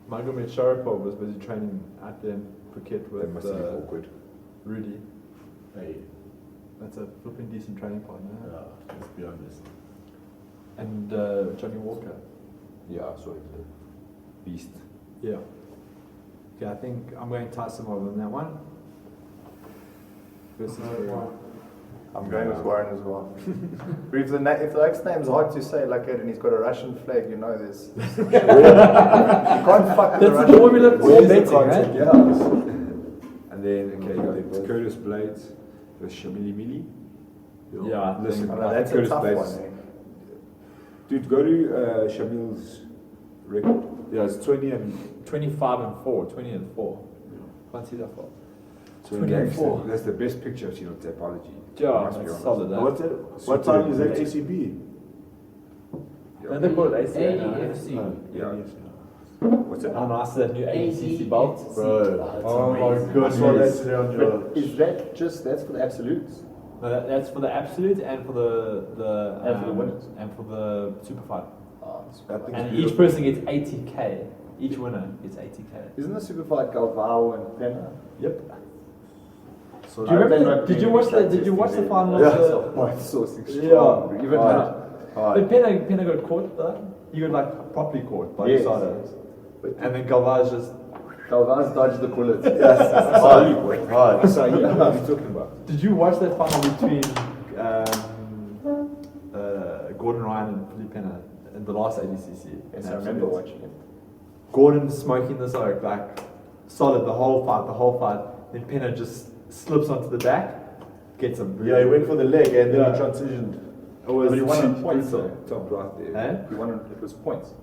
Magomed Sharapov was busy training out there in Phuket That must have been with awkward. Rudy. Hey, That's a flipping decent training partner. let's be honest. And Johnny Walker. Yeah, I saw him. Beast. Yeah. Okay, I think I'm going Taisimov on that one. Versus Ferreira. I'm going with Warren as well. But if the ex name's hard to say like it and he's got a Russian flag, you know this. You can't fuck the That's the Russian. formula for Where's the betting, concept? right? Yeah. And then, okay, you got Curtis Blades versus Shamili Mili. Yeah, I Listen, think I know, that's a Curtis tough Blades. one. Eh? Dude, go to Shamil's record. Yeah, it's 20 and 25 and 4, 20 and 4. Can't see that far. So 24. that's the best picture I've seen of Tapology. Yeah, Must be it's honest. solid. What's it? What time is it? ACB? Don't they call it ACA now? ADFC. Yeah. What's it? How nice is that new ACC belt? Bro. Oh my I goodness. saw that today on your. But is that just that's for the absolutes? No, that's for the absolute and for the And for the winners. and for the super fight. That thing's And beautiful. each person gets 80k. Each winner gets 80k. Isn't the super fight Galvao and Penna? Yep. So Do you remember? Did you watch the? Did you watch the final? Yeah. Of the, White sauce extra. Yeah. Even But Penna got caught though. He got like properly caught by Yes. Usada. And then Galvao's just. Galvao's dodged the bullet. Yes. Hard. So what are you talking about? Did you watch that final between Gordon Ryan and Philippe Penna in the last ADCC? Yes, I remember watching it. Gordon smoking this oak like solid the whole fight. Then Penna just slips onto the back, gets a Yeah, he went for the leg and then Yeah. he transitioned. It was But he won on points though. Top right there. Eh? He won on, it was points.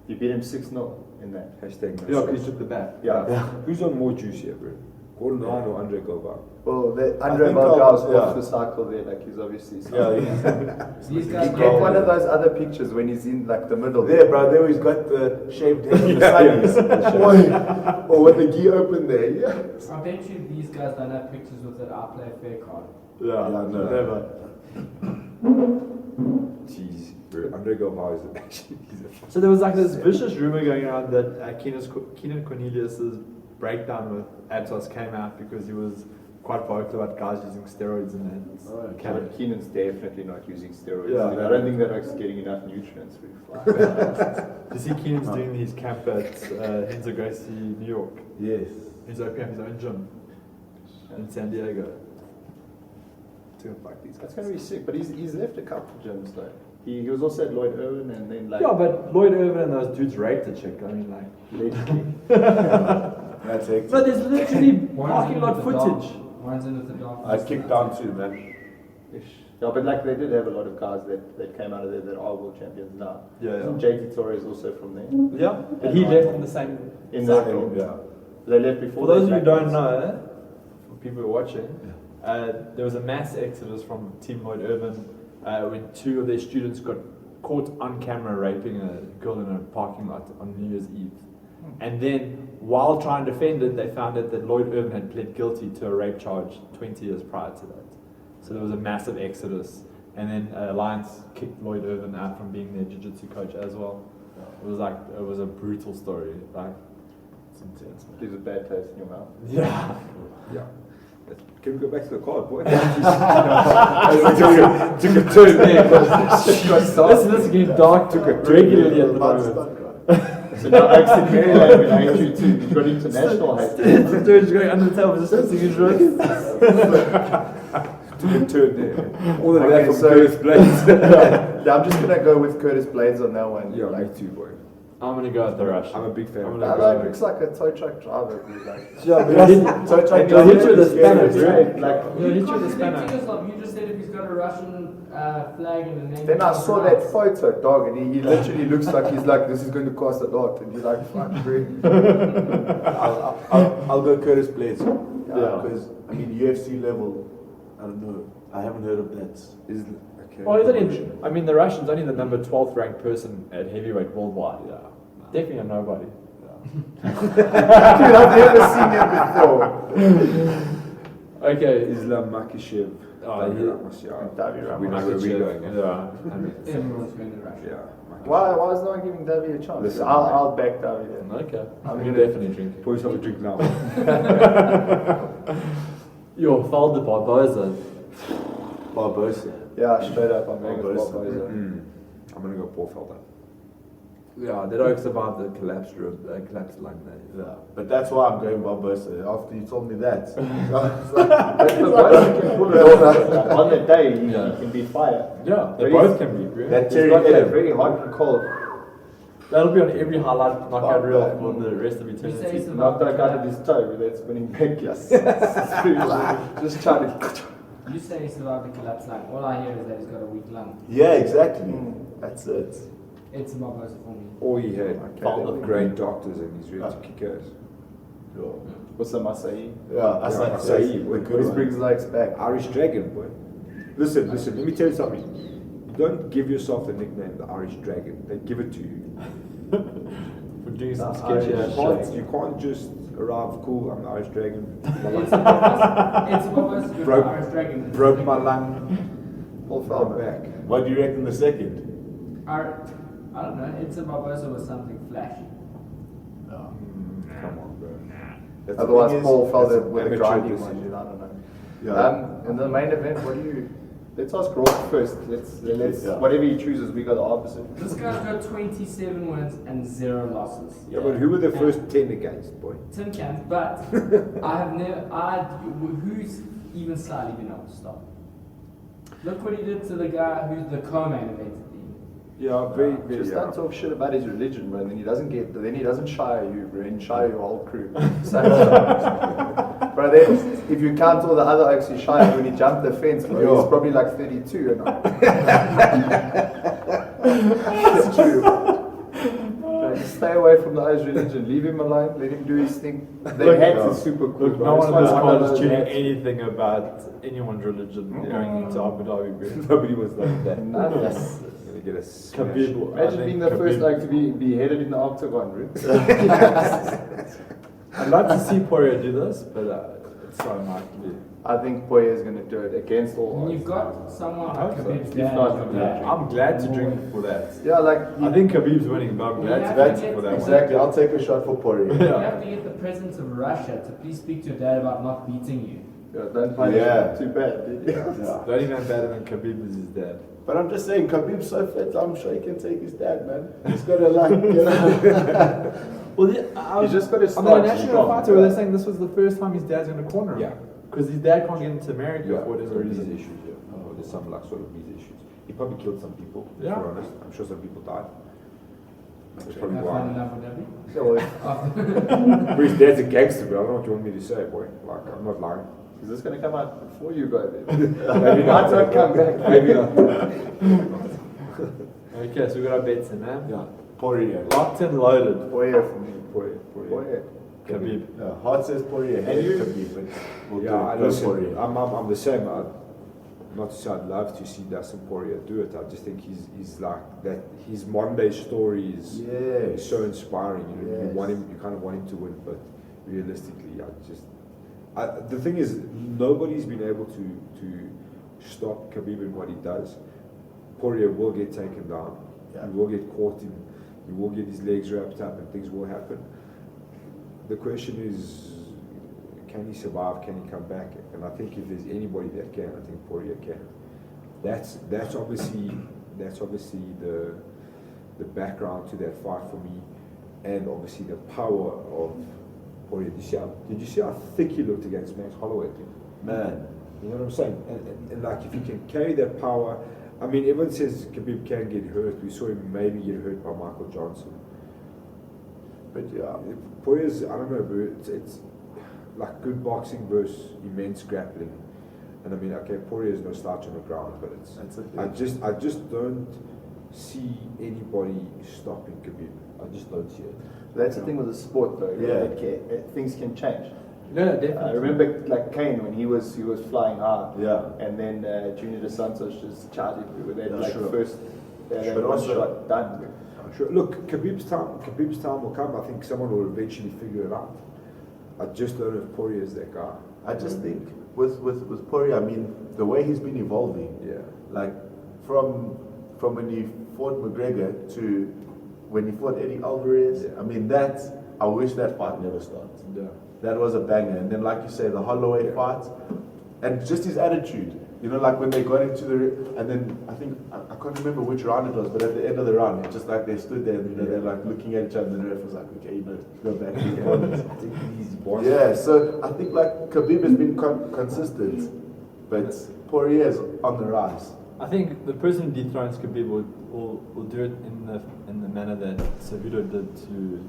You beat him 6-0 in that. Hashtag Yeah, no because he shit. took the back. Yeah. Who's on more juice here, bro? Gordon Ryan or Andre Galvao? Well, I Andre think Valgao's yeah. off the cycle there, like he's obviously. These You guys get one of those other pictures when he's in like the middle. There, bro, there he's got the shaved head and the sunnies. Boy. Or with the gi open there, yeah. I bet you these guys don't have pictures with that I play fair card. Yeah, no. Never. Jeez, bro. Andre Galvao is actually So there was like this vicious rumor going around that Keenan Cornelius's breakdown with Atos came out because he was quite vocal about guys using steroids in that camp. But Keenan's definitely not using steroids. Yeah. I don't think that Oak's getting enough nutrients for his life. You see Keenan's doing his camp at Henzo Gracie, New York. Yes. He's opening up his own gym in San Diego. To go fight these That's guys. going to be sick. But he's left a couple gyms though. He was also at Lloyd Irwin and then like. Yeah, but Lloyd Irvin and those dudes raped a chick. I mean, like. Allegedly. That's it. But there's literally One's parking in lot with the dog. footage. One's in with the dog. I kicked down too, man. Yeah, but like they did have a lot of guys that came out of there that are world champions now. Yeah, Isn't JT Torres also from there? Yeah, but he left in the same In the cycle. Yeah. They left before. For those of you they who don't blacklisted. know, for people who are watching, there was a mass exodus from Team Lloyd Irvin when two of their students got caught on camera raping a girl in a parking lot on New Year's Eve. And then, while trying to defend it, they found out that Lloyd Irvin had pled guilty to a rape charge 20 years prior to that. So there was a massive exodus. And then Alliance kicked Lloyd Irvin out from being their jiu-jitsu coach as well. It was a brutal story. Like, it's intense, man. Leaves a bad taste in your mouth. Yeah. Yeah. Can we go back to the card, boy? Took a turn there. This is getting dark regularly at the moment. So now Oak's in Maryland when I hate you too. You've got international hate. The dude's going under the table just fixing his wrist. Took a turn there. All the way Okay, from so- Curtis Blades. Yeah, I'm just gonna go with Curtis Blades on that one. Yeah, like, me too, boy. I'm gonna go with the Russian. I'm a big fan I'm of gonna that that. like, looks like a tow truck driver. Dude, like. Yeah, but he'll hit you with a spanner, dude. Like, He'll hit You you can't with a spanner. predict yourself. You just said if he's got a Russian flag in the name. then I saw that photo, dog, and he literally looks like he's like, this is going to cost a lot, and he's like, fuck, bro. I'll go Curtis Blades. Yeah. Because, I mean, UFC level, I don't know. I haven't heard of that. Is okay. Well, the Russian's only the number 12th ranked person at heavyweight worldwide. Yeah. Definitely a nobody. Dude, I've never seen him before. Okay. Islam Makhachev. Davy Ramos. We know where we're going. Yeah. I mean, Everyone's going to Russia. Yeah. Why is no one giving Davy a chance? Listen, I'll back Davy then. okay. I'm I'm gonna- definitely drinking. Pour yourself a drink now. Yo, Val de Barbosa. Barbosa. Yeah, straight up, I'm going with Barbosa. Barbosa. I'm gonna go Paul Felder. Yeah, they don't survive the collapse line there. Yeah. But that's why I'm going Barbosa. After you told me that. But Barbosa can pull it off. Like, on the day, he can be fire. Yeah, they But both he's- can be. Bro. That He's Terry got that Ellen. very hot and cold. That'll be on every highlight knockout Oh, reel man. for the rest of You say eternity. it's Knocked that guy to his toe with that spinning back. Yes. Just trying to. You say he survived the collapse line. All I hear is that he's got a weak lung. Yeah, exactly. That's it. It's Barbosa for me. Or he had Okay. great doctors and he's ready to kick ass. Well, For some acai. Yeah, acai, boy. Always brings legs back. Irish Dragon, boy. Listen, let me tell you something. Don't give yourself the nickname the Irish Dragon. They give it to you. For doing some Irish sketchy shit. You can't just arrive, cool, I'm the Irish Dragon. It's what was Broke- Irish Dragon. Broke my lung, Paul fell Felder. back. What do you reckon the second? I don't know. It's a Barbosa with something flashy. Come on, bro. That's the Otherwise, thing is, Paul Felder that's with a amateur grinding decision. one, I don't know. Yeah. In the main event, what do you? Let's ask Roarke first. Let's Yeah. whatever he chooses, we got the opposite. This guy's got 27 wins and 0 losses. Yeah, but who were the first 10 against, boy? Tin cans, but I have never. Who's even slightly been able to stop? Look what he did to the guy who's the co-main event. Yeah, very, very. Just don't talk shit about his religion, bro. Then he doesn't shire you, bro. And shire your whole crew. Bro, then if you count all the other oaks he shired when he jumped the fence, bro, he's probably like 32 and It's true. Bro, just stay away from the O's religion. Leave him alone. Let him do his thing. The hat is super cool. Look, bro. no It's one on this like call of is those tuning hats. anything about anyone's religion going into Abu Dhabi, bro. Nobody was like that. None. Gonna get a smash. Khabib, I Imagine think being the first Khabib- oak to be headed in the octagon, bro. I'd like to see Poirier do this, but it's so unlikely. I think Poirier is going to do it against all And odds. you've got someone I like hope so. Khabib's If dad. not, who's yeah. drinking I'm glad to more. drink for that. Yeah, like I think Khabib's winning, but I'm glad Yeah, to That's drink for that one. exactly. I'll take a shot for Poirier. You have to get the president of Russia to please speak to your dad about not beating you. don't punish Yeah. him too bad, dude. Yeah. Not even better than Khabib is his dad. But I'm just saying, Khabib's so fit, I'm sure he can take his dad, man. He's got to like, you know. Well, yeah, You just got to on start the national strong. fighter, where they're saying this was the first time his dad's going to corner him. Yeah. Because his dad can't get into America Yeah, for whatever these reason. issues, yeah. Oh, there's some like sort of these issues. He probably killed some people, to be Yeah. honest. I'm sure some people died. That's probably Have fun in why. Abu Dhabi. Yeah, well, But his dad's a gangster, bro. I don't know what you want me to say, boy. Like, I'm not lying. is this going to come out before you go there? Maybe not. Not come back. Maybe not. Okay, so we got our bets in, man. Yeah. Poirier. Locked and loaded. Poirier for me. Poirier. Poirier. Khabib. Yeah, heart says Poirier, head you- Khabib, but we'll Yeah, I go listen, Poirier. I'm the same. Not to say I'd love to see Dustin Poirier do it. I just think he's like that. His modern day story is Yes. so inspiring. You know, Yes. you want him, you kind of want him to win, but realistically, the thing is, nobody's been able to stop Khabib in what he does. Poirier will get taken down. Yeah. He will get caught in. He will get his legs wrapped up, and things will happen. The question is, can he survive? Can he come back? And I think if there's anybody that can, I think Poirier can. That's obviously the background to that fight for me, and obviously the power of Poirier. Did you see how thick he looked against Max Holloway? Man. You know what I'm saying? And like if he can carry that power, I mean, everyone says Khabib can get hurt. We saw him maybe get hurt by Michael Johnson. But yeah, Poirier's, I don't know, bro, it's like good boxing versus immense grappling. And I mean, okay, Poirier is no slouch on the ground, but That's a I just don't see anybody stopping Khabib. I just don't see it. That's the thing with the sport, though. Yeah. Things can change. No, definitely. I remember like Kane when he was flying high. Yeah. And then Junior Dos Santos just charged him with that Yeah, like sure. first that But one also- shot done. Sure. Look, Khabib's time will come. I think someone will eventually figure it out. I just don't know if Poirier is that guy. I just think with Poirier, I mean, the way he's been evolving, Yeah. like from when he fought McGregor to when he fought Eddie Alvarez, Yeah. I mean, I wish that fight never started. Yeah. That was a banger. And then, like you say, the Holloway fight, and just his attitude. You know, like when they got into and then I think, I can't remember which round it was, but at the end of the round, it's just like they stood there and you know, they're like looking at each other and the ref was like, okay, you know, go back. Take it easy, boss. Yeah, so I think like Khabib has been consistent, but Poirier is on the rise. I think the person who dethrones Khabib will do it in the manner that Cejudo did to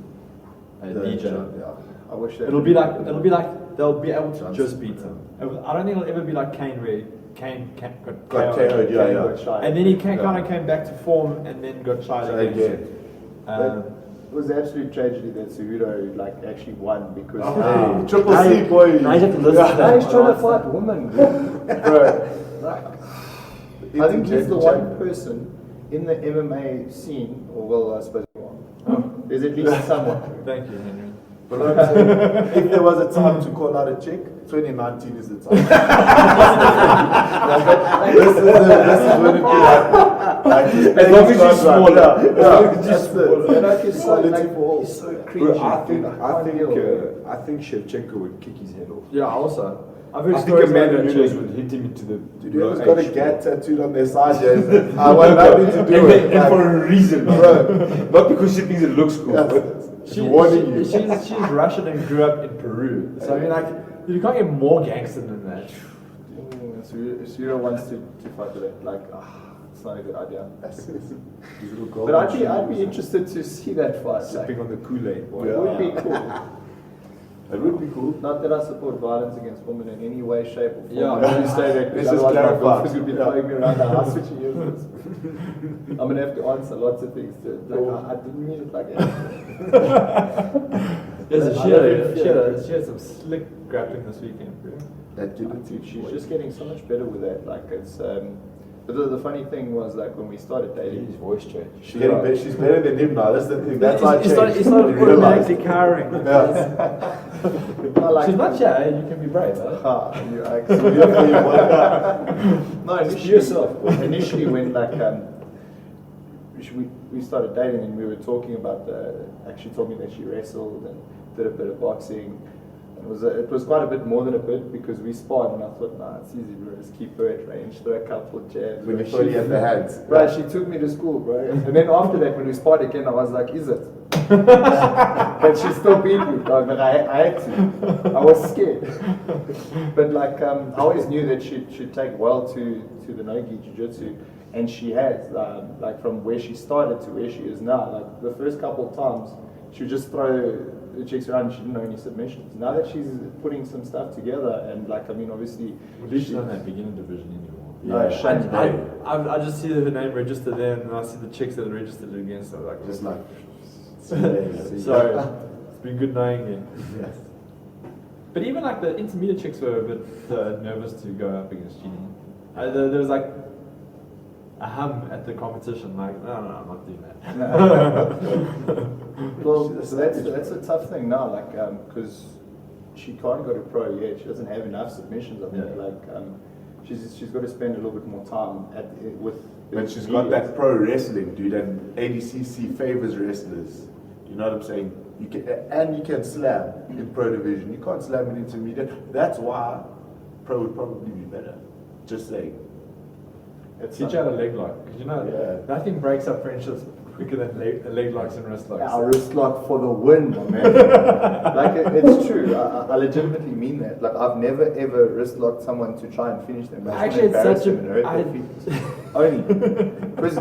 DJ. Yeah. I wish that It'll be like they'll be able to just beat him. I don't think it'll ever be like Kane where Kane got Got KO'd. KO'd, yeah. Got shy. And then he kind of came back to form and then got shy Shy again. again. It was an absolute tragedy that Cejudo actually won because Hey, triple C, boy. Now you have to listen to now that. he's trying to fight women, bro. I think he's the one person in the MMA scene, or well, I suppose there's at least someone. Thank you, Henry. But like I'm saying, if there was a time to call out a chick, 2019 is the time. This is when it be like As long as you're smaller. That's the he's so cringy. Bro, I think Shevchenko would kick his head off. Yeah, also. I've heard I think stories Amanda about that Nunes chick. would hit him into the. Dude, whoever's got a gat tattooed on their side, yeah, I want nothing to do and, with it. and for a reason, Bro. not because she thinks it looks cool. Yeah. But She's Russian and grew up in Peru. So I mean, like, you can't get more gangster than that. Cejudo wants to fight with it. Like, it's not a good idea. These little gold But I'd be interested to see that fight. Like, sipping on the Kool-Aid. Boy. it would be cool. It would be cool. Not that I support violence against women in any way, shape, or form. Yeah. I'm going to say that Let's because just otherwise my clarify. girlfriend's going to be throwing me around the house when she hears this. I'm going to have to answer lots of things to it. Like, I didn't mean it like that. She had some slick grappling this weekend, bro. That kid, Dude, she's just getting so much better with that. Like, it's... But the funny thing was, like, when we started dating... His voice changed. she's better than him now. That's the thing. That's why I It's not changed. automatically cowering. like, She's not shy, you can be brave, huh? you actually... No, initially when, like, we started dating and we were talking about she told me that she wrestled and did a bit of boxing. It was quite a bit more than a bit because we sparred and I thought, nah, it's easy, bro. Just keep her at range, throw a couple of jabs. When you thought he had the hands. Bro, she took me to school, bro. And then after that, when we sparred again, I was like, is it? But she still beat me, dog. But I had to. I was scared. But like, I always knew that she'd take well to the no-gi jiu-jitsu. And she has, like from where she started to where she is now. Like the first couple of times, she would just throw the chicks around and she didn't know any submissions. Now that she's putting some stuff together and like, I mean, obviously... At least she's not in that beginner division anymore. No, I just see her name registered there and I see the chicks that are registered against her. Like, Just like. sorry, it's been good knowing you. Yes. But even like the intermediate chicks were a bit nervous to go up against Genie. There was like a hum at the competition, like, no, I'm not doing that. Well, so that's a tough thing now, like, because she can't go to pro yet. She doesn't have enough submissions, I think. Yeah. Like, she's got to spend a little bit more time with. But she's got that pro wrestling, dude, and ADCC favors wrestlers. You know what I'm saying? You can slam in pro division. You can't slam in intermediate. That's why pro would probably be better. Just saying. Teach out a leg lock, because you know, nothing breaks up friendships quicker than leg locks and wrist locks. Our wrist lock for the win, my man. Like, it's true. I legitimately mean that. Like, I've never ever wrist locked someone to try and finish them. Actually, it's such a... Only. Because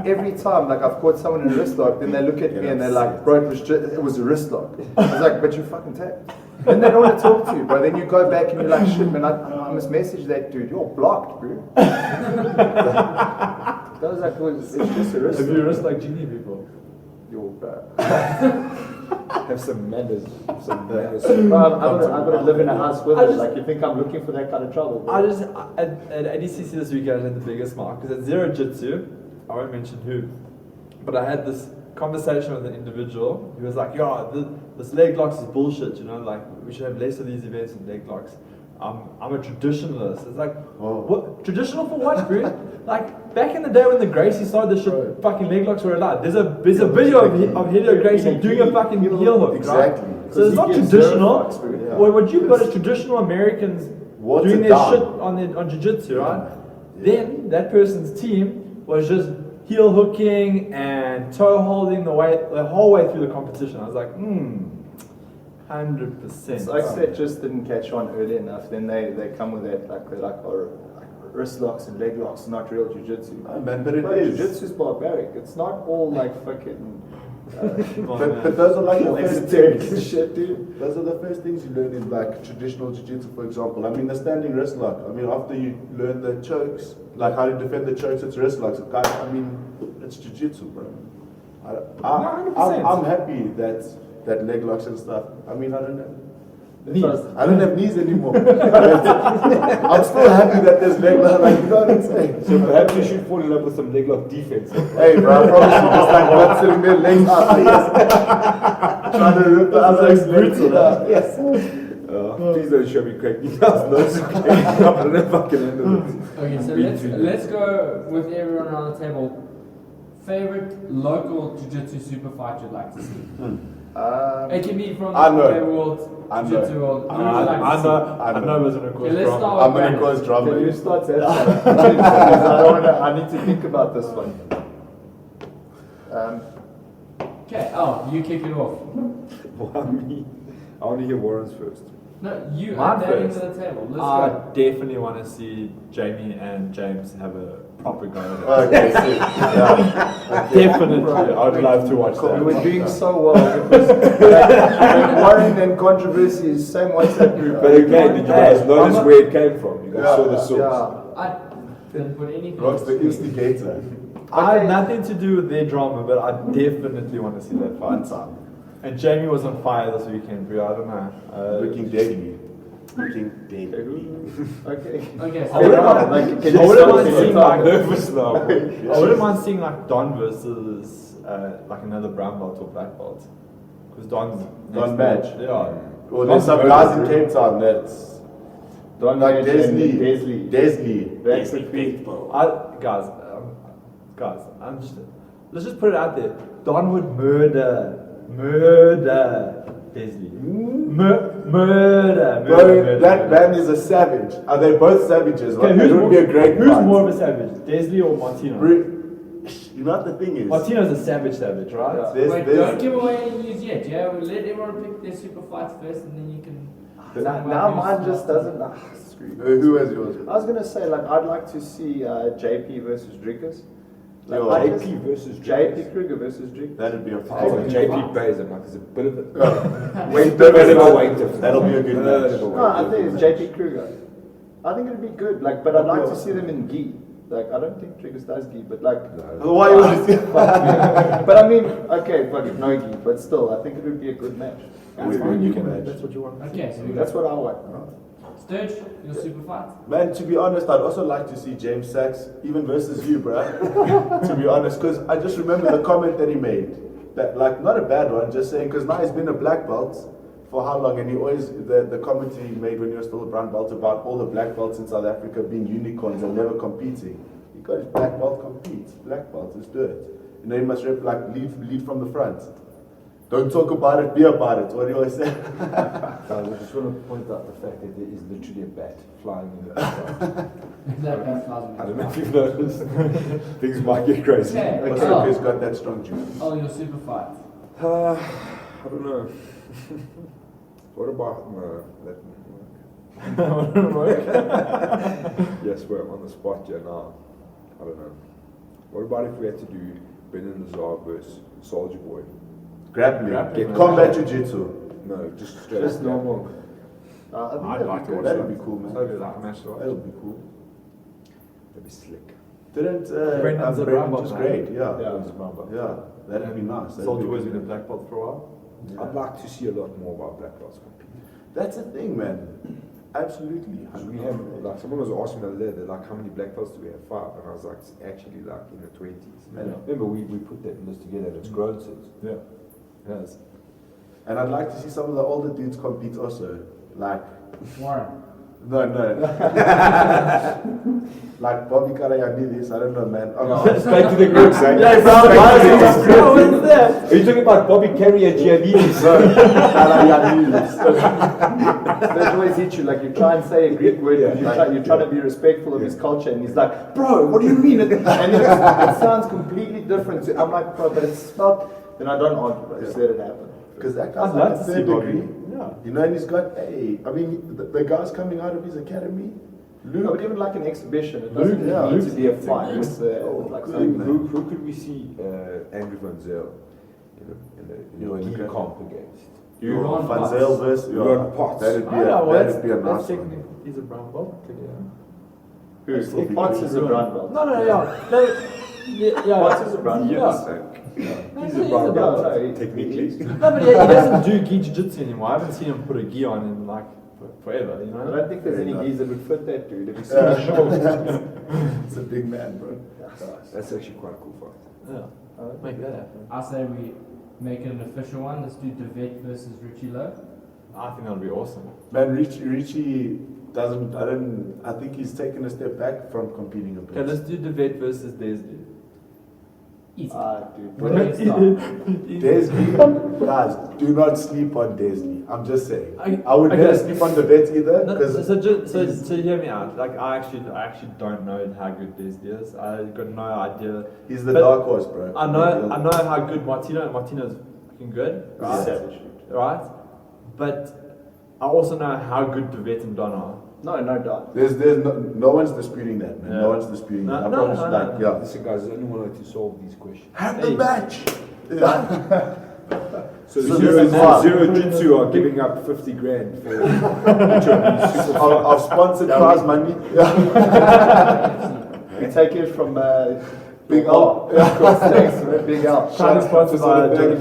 every time, like, I've caught someone in a wrist lock, then they look at me and they're like, bro, it was a wrist lock. I was like, but you fucking tapped. Then they don't want to talk to you, bro. Then you go back and you're like, shit, man, I must message that dude. You're blocked, bro. That was like, it's just a wrist Have lock. you wrist like Genie before? You're Have some manners. Some manners. I've got to live in a house with I it. just- Like, you think I'm looking for that kind of trouble? Bro? At ADCC this weekend, I had the biggest smile because at ZeroJitsu, I won't mention who, but I had this conversation with an individual. He was like, "Yo, this leg locks is bullshit. You know, like we should have less of these events with leg locks. I'm a traditionalist." It's like, what? Traditional for what, bro? Like back in the day when the Gracie started, this shit, fucking leg locks were allowed. There's a video of Helio Gracie doing a fucking heel hook, Exactly. right? So it's not traditional. What you've got is traditional Americans doing their shit on jiu-jitsu, right? Then that person's team was just heel hooking and toe holding the whole way through the competition. I was like, 100%. Like that just didn't catch on early enough. Then they come with that like wrist locks and leg locks, not real jiu-jitsu. Oh, man, but it Bro, is. jiu-jitsu is barbaric. It's not all like fucking. But those are like the first esoteric things. shit, dude. Those are the first things you learn in like traditional jiu-jitsu, for example. I mean, the standing wrist lock. I mean, after you learn the chokes, like how to defend the chokes, it's wrist locks. I mean, it's jiu-jitsu, bro. I'm happy that leg locks and stuff. I mean, I don't know. I don't have knees anymore. I'm still happy that there's leg lock. Like, you know what I'm saying? So perhaps you should fall in love with some leg lock defense. Hey, bro, I promise you, just like not sitting there, legs up. Yes. Trying to rip the other leg's legs out. Yes. Please don't show me crack details. No, I don't know if I can handle it. Okay, so let's go with everyone around the table. Favorite local jiu-jitsu super fight you'd like to see? It can be from the MMA world, jiu-jitsu world. I know there's an Okay, let's start I'm with going to Brandon. cause drama. Can you start that? I need to think about this one. Okay, you kick it off. Why me? I want to hear Warren's first. No, you Mine add that into first. the table. Let's I go. definitely want to see Jamie and James have a proper go at it. Okay, sick. Yeah. Definitely, I'd love to watch We that. were doing so well because Warren and controversy is same WhatsApp group. But again, did you guys notice where it came from? You guys Yeah, saw the source. Yeah. I didn't put anything. Rock's the instigator. I had nothing to do with their drama, but I definitely want to see that fight. Time. And Jamie was on fire this weekend, bro. I don't know. Looking deadly. Looking deadly. Okay. Okay, I wouldn't mind, Like, I wouldn't mind seeing like I'm nervous now. I wouldn't mind seeing like Don versus like another brown belt or black belt, because Don's Don next Badge. Yeah. Well, there's some guys in Cape Town that's Don like Badge and Desley. Desley. That's That's big. Guys, let's just put it out there. Don would murder Desley. Murder. Bro, that man is a savage. Are they both savages? Okay, It would be a great who's fight. more of a savage, Desley or Martino? Bro, you know what the thing is? Martino's a savage, right? Yeah. Wait, don't give away any news yet. Yeah, we'll let everyone pick their super fights first, and then you can. Now mine just doesn't. Screw. Who has yours? I was gonna say like I'd like to see JP versus Drickers. Yo, I JP just- versus JP Kruger versus Drick. That'd be a Oh, fight. JP Bays, I'm like, there's a bit of it. Wait, Bit of a weight difference. That'll be a good match. No, I think it's JP Kruger. I think it'd be good. Like, but I'd like to see them in gi. Like, I don't think Drickers does gi, but like. Why you want to see? But I mean, okay, fuck it, no gi, but still, I think it would be a good match. That's fine, you can. That's what you want. Okay, so we That's got what I want. Sturge, your super fight. Man, to be honest, I'd also like to see James Sachs, even versus you, bruh. To be honest, because I just remember the comment that he made. That, like, not a bad one, just saying, because now he's been a black belt for how long? And he always, the commentary he made when he was still a brown belt about all the black belts in South Africa being unicorns and never competing. He got his black belt competes. Black belt is dirt. You know, he must lead from the front. Don't talk about it, be about it. What do you always say? Guys, I just want to point out the fact that there is literally a bat flying in the background. That bad flies I don't know if you've noticed. Things might get crazy. Okay, Also, he's got that strong juice. oh, your super fight. I don't know. What about that won't work. Yes, we're on the spot here now. I don't know. What about if we had to do Brandon and Sterg versus Soldier Boy? Grappling. Grappling. Combat jiu-jitsu. No, just straight Just up. normal. I think I'd like to watch That'd be cool, man. That'd be like a match to watch. That'll be cool. That'd be slick. Didn't Brandon's a brown belt, just man. great, yeah. Yeah. Yeah, that'd be nice. That'd Soldier be Boy's good. been a black belt for a while. I'd like to see a lot more about black belts compete. That's the thing, man. Absolutely. Because we have, like, someone was asking me the other day, they're like, how many black belts do we have? 5. And I was like, it's actually like in the 20s. Yeah. Remember, we put that list together and it's grown since. Yeah. Yes. And I'd like to see some of the older dudes compete also. Like, Warren. no. Like Bobby Karayanidis, I don't know, man. Straight to the groups, eh? Yeah, bro, Are you talking about Bobby Carey and Giannidis? Karayanidis. They always hit you, like you try and say a Greek word, Yeah. you're trying to be respectful of his culture, and he's like, bro, what do you mean? And it sounds completely different. So I'm like, bro, but it's spelled, then I don't argue, bro, just let it happen. Because that guy's I'd like love a to see third Bobby. degree. Yeah. You know, and he's got, hey, I mean, the guys coming out of his academy, No, but even like an exhibition, it doesn't need to be a fight. It's like something. Who could we see Andrew Van Zyl in You a know, key comp against? Ron Van Potts. Zyl versus Ron Potts. That'd be that's a nice that's one. technically, he's a brown belt. Yeah. Potts is a brown belt. No, yeah. What's his brown Yeah. He's a brown belt, No, technically. No, but he doesn't do gi jiu-jitsu anymore. I haven't seen him put a gi on in like forever, you I know? don't think there's any geese that would fit that dude. If you see Yeah. his shoulders. It's a big man, bro. That's actually quite a cool fight. Yeah, make that happen. I say we make it an official one. Let's do Devet versus Richie Lowe. I think that would be awesome. Man, Richie doesn't. I think he's taken a step back from competing a bit. Okay, let's do Devet versus Desdi. Easy. Dude. Brilliant start. Desli, guys, do not sleep on Desli. I'm just saying. I would okay. never sleep on the vet either. No, Because so hear me out. Like I actually don't know how good Desdi is. I got no idea. he's the But dark horse, bro. I know how good Martino's fucking good, right? Savage. Right? But I also know how good Devet and Don are. No doubt. There's no one's disputing that, man. Yeah. No one's disputing No, that. I no, promise no, you, no, like, no. yeah. Listen, guys, I only wanted to solve these questions. Have the Hey. match. Yeah. So So Zero, this is why. Zero Jitsu are giving up 50 grand for I've sponsored prize money. We take it from Big L. Thanks, man. Big L. Trying to sponsor by Johnny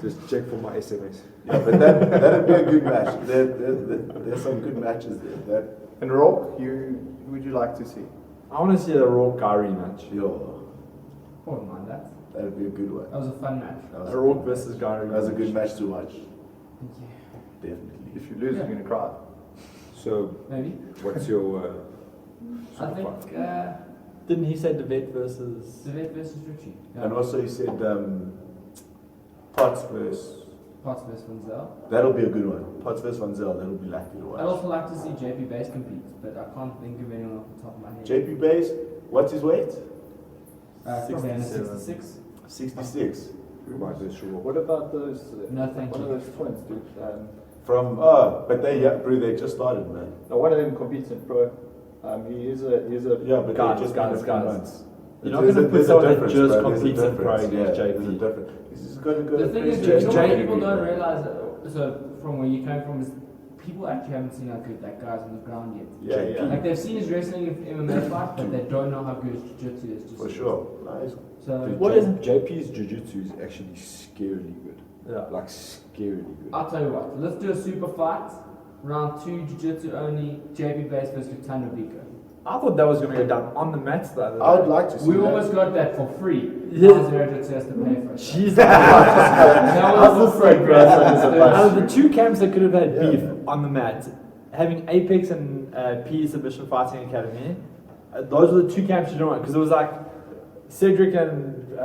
Just check for my SMS. Yeah, but that'd be a good match. There's some good matches there. And Roarke, who would you like to see? I want to see a Roarke rematch. Wouldn't mind that. That'd be a good one. That was a fun match. That A was, Roarke versus Gary. that was a good match to watch. Thank you. Definitely. If you lose, Yeah. you're gonna cry. So, Maybe. what's your I think Didn't he say Devet versus? Devet versus Richie. And also you said Potts versus. Potts versus Vanzel. That'll be a good one. Potts versus Van Zel. That'll be lucky to watch. I'd also like to see JP Base compete, but I can't think of anyone off the top of my head. JP Base, what's his weight? Probably under 67. 66. 66. might be sure? What about those? No, thank one you. of those twins, dude. But they just started, man. No, one of them competes in pro. He's a Yeah, but Guys, they just guys, been a few guys. months. You're not There's gonna a- put there's a someone that difference, just bro. There's a competes in pro difference. against Yeah, JP. there's a difference. He's just got to go The to thing is, place you know where what JP people don't bro. realize, so from where you came from, is people actually haven't seen how good that guy's on the ground yet. Yeah, Like they've seen his wrestling in MMA fight, but they don't know how good his jiu-jitsu is. Just For sure. Nice. So What is JP's jiu-jitsu is actually scarily good. Yeah. Like scarily good. I'll tell you what. Let's do a super fight. Round 2, jiu-jitsu only. JP Base versus Lutando Biko. I thought that was going to go down on the match the other day. I would like to see We that. almost got that for free. Yeah. Now ZeroJitsu has to pay for it. Jeez. That was for free, bro. Out of the two camps that could have had beef on the mat, having Apex and PE Submission Fighting Academy, those were the two camps you don't want, because it was like Cedric and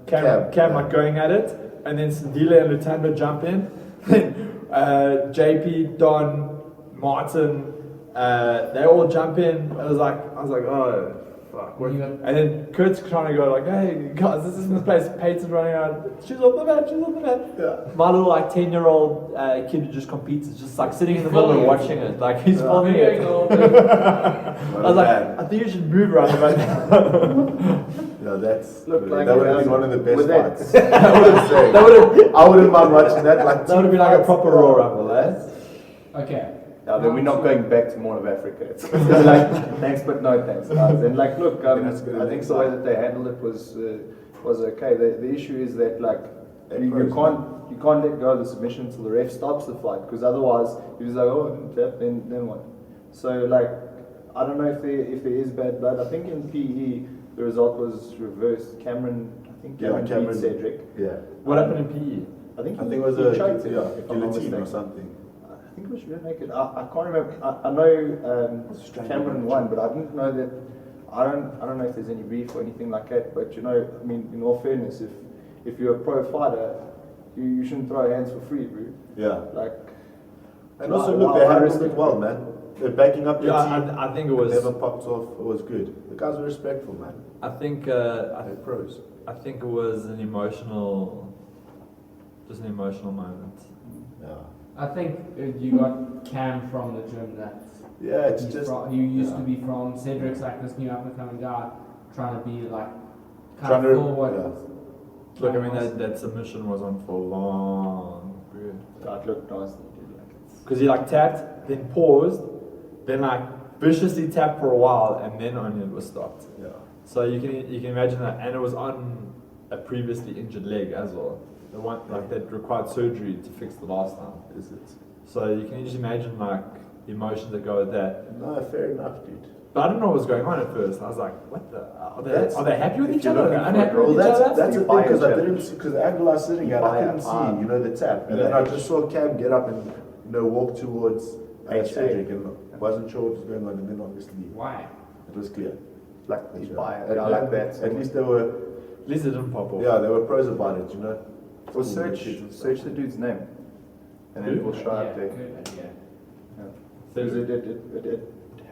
Cam like going at it, and then Sandile and Lutando jump in, JP, Don, Martin, they all jump in. I was like, oh fuck. What? Yeah. And then Kurt's trying to go like, hey guys, this is the place. Peyton's running around. She's on the mat. Yeah. My little like 10-year-old kid who just competes is just like sitting in the middle and Filming it. watching it. Like he's filming it. I was like, I think you should move around the mat. Yeah, that's Look, like, that would have been one of the best with that- fights. I would say. That I wouldn't mind watching that. Like would have been like a proper Raw Rumble, eh? Okay. Now then we're not going back to Morn of Africa. It's gonna be like thanks but no thanks. And like look, That's good. I think the way that they handled it was okay. The issue is that like you can't let go of the submission until the ref stops the fight, because otherwise you're just like, oh, then what? So like I don't know if there is bad blood. I think in PE the result was reversed. Cameron beat Cedric. Yeah. What happened in PE? I think it was he a choked him, if I'm not guillotine or mistaken. something. I think we should make it. I can't remember. I know Cameron won, but I didn't know that. I don't know if there's any beef or anything like that. But you know, I mean, in all fairness, if you're a pro fighter, you shouldn't throw hands for free, bro. Yeah. Like, And also, why- look, why they handled respect it well, man. They're backing up their team. I think it was. Never popped off. It was good. The guys were respectful, man. I think They're pros. I think it was an emotional moment. Yeah. I think you got Cam from the gym that Yeah, it's he's just. from, he used to be from. Cedric's like this new up and coming guy trying to be like kind Trying of to- full what. yeah. Look, I mean that submission was on for long, that looked nice, dude. Like it's. because he like tapped, then paused, then like viciously tapped for a while, and then only it was stopped. Yeah. So you can imagine that, and it was on a previously injured leg as well. The one like that required surgery to fix the last time. Is it? So you can just imagine like the emotions that go with that. No, fair enough, dude. But I didn't know what was going on at first. I was like, what the? Are they happy with If each you're other? looking Are they unhappy well, with each other? that's the You thing, buy because a I challenge. didn't see, because the angle I was sitting at, I couldn't see, you know, the tap. And then I just saw Cam get up and, you know, walk towards Cedric, and wasn't sure what was going on, and then obviously Why? it was clear. Like you buy it. At, I like that. at least they were, At least it didn't pop off. yeah, they were pros about it, you know. Or search the dude's name, and then it will show up there. Good idea. Because it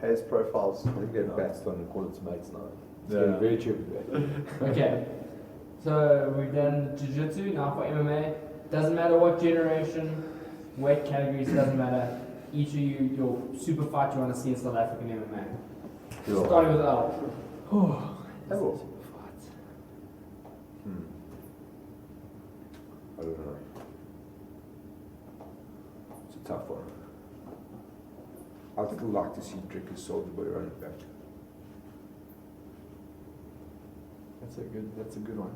has profiles. I think they've batched on and called it mates now. It's Yeah. getting very tricky. Okay. So we've done jiu-jitsu, now for MMA. Doesn't matter what generation, weight categories, doesn't matter. Each of you, your super fight you want to see in South African MMA. Starting with Al. I don't know. It's a tough one. I'd still like to see Dricker's Soldier Boy running back. That's a good one.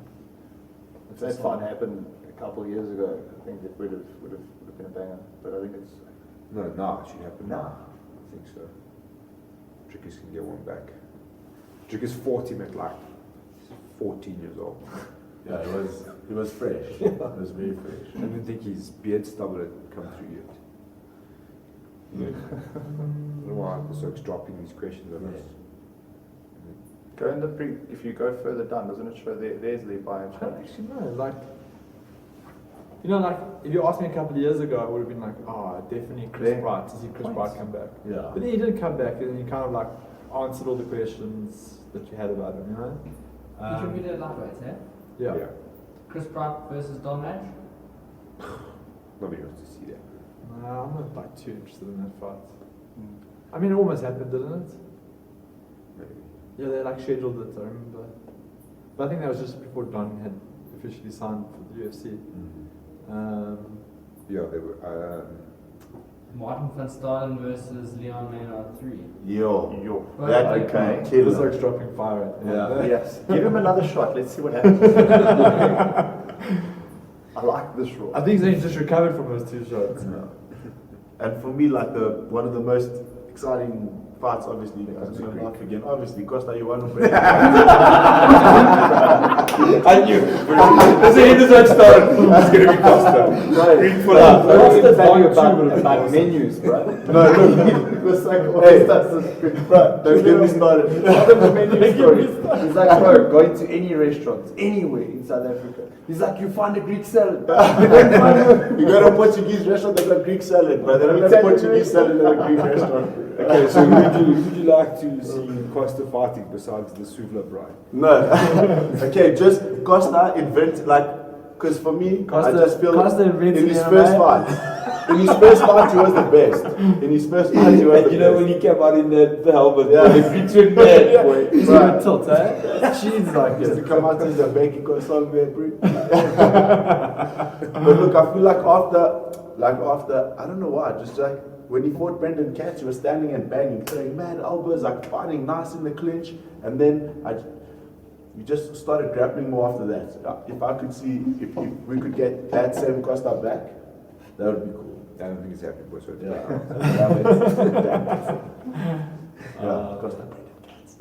If that fight happened a couple of years ago, I think it would have been a banger. But I think it's No, now it should happen now. I think so. Dricker's can get one back. Dricker's 40, met like 14 years old. Yeah, it was fresh. It was very fresh. I don't think his beard stubble had come through yet. I don't know why Kosoke's dropping these questions on us. go in the if you go further down, doesn't it show there's the buy and I don't challenge? actually know. Like, you know, like if you asked me a couple of years ago, I would have been like, oh, definitely Chris Yeah. Bright to see Chris Bright come back. Yeah. But then he didn't come back, and you kind of like answered all the questions that you had about him. You know. He competed at lightweight, eh? Yeah. Chris Pratt versus Don Madge. Nobody wants to see that. Nah, I'm not like too interested in that fight. I mean, it almost happened, didn't it? Maybe. Yeah, they like scheduled it, I remember. But I think that was just before Don had officially signed for the UFC. Yeah, they were. Martin van Staden versus Leon Maynard 3. Yo. Well, That okay. okay. This looks dropping fire. Yeah. Yes. Give him another shot. Let's see what happens. I like this rule. I think he's just recovered from those two shots. And for me, like one of the most exciting parts, obviously, I'm going to laugh again. Obviously, Costa, you won. I knew. There's a hidden touch start. It's going to be Costa. Green full up. What's the value about menus, bro? No, look, it was like, hey, bro, don't get me started. The menu story. He's like, bro, going to any restaurant, anywhere in South Africa. He's like, you find a Greek salad. You go to a Portuguese restaurant, they got Greek salad, but they don't have Portuguese salad at a Greek restaurant. Okay, so would you like to see Costa fighting besides the Suvla bride? No. Okay, just Costa invent, like, because for me, I just feel Costa invented in his MMA. first fight, he was the best. In his first fight, he was the You know best. when he came out in the helmet, Yeah. the Greeks went mad, boy. He's Right. gonna tilt, eh? Jeez, like Just to it. come out in the baking croissant there, bro. But look, I feel like after, I don't know why, just like when he fought Brandon Katz, he was standing and banging, throwing mad elbows, like fighting nice in the clinch, and then we just started grappling more after that. If I could see, if we could get that same Costa back, that would be cool. I don't think it's happening, boy. So Yeah. Costa Brandon Katz.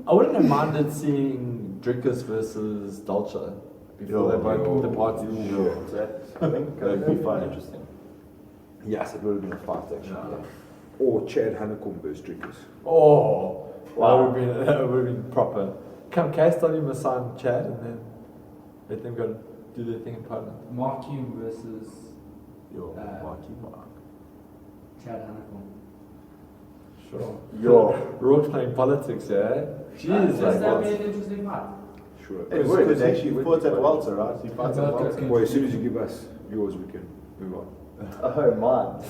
I wouldn't have minded seeing Drinkers versus Dolce before they broke the party. I think That'd be fun. interesting. Yes, it would have been a fight actually. Yeah. Or Chad Hanekom versus Drinkers. Oh, wow. That would have been proper. Come, Cass tell him to sign Chad and then let them go do their thing in Poland. Mark Hume versus Marky Mark. Chad Hanekom. Sure. Yo. Roarke playing politics, yeah? Jeez, Does that like, be an interesting fight? Sure. Because actually he fought at Walter, right? He fought at Walter. Boy, as soon as you give us yours, we can move on. Oh, man.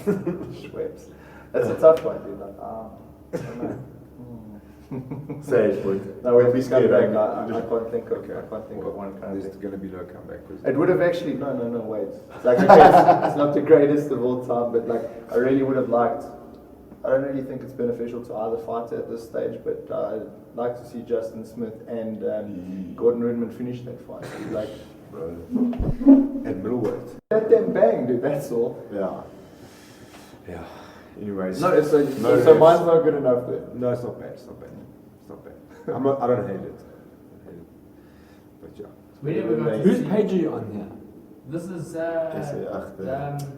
Schweppes. That's a tough one, dude. Like, I don't know. Say it, but No, when we come scared, back, right? I can't think of one There's currently. going to be no comeback. It would have actually no, wait. Like okay, it's not the greatest of all time, but like I really would have liked. I don't really think it's beneficial to either fighter at this stage, but I'd like to see Justin Smith and Gordon Rudman finish that fight. Like Bro. At middleweight. let them bang, dude. That's all. Yeah. Yeah. Anyways. No, so No, mine's not good enough there. No, it's not bad. It's not bad. It's not bad. I don't hate it. But yeah. We never got to Whose see. page are you on here? This is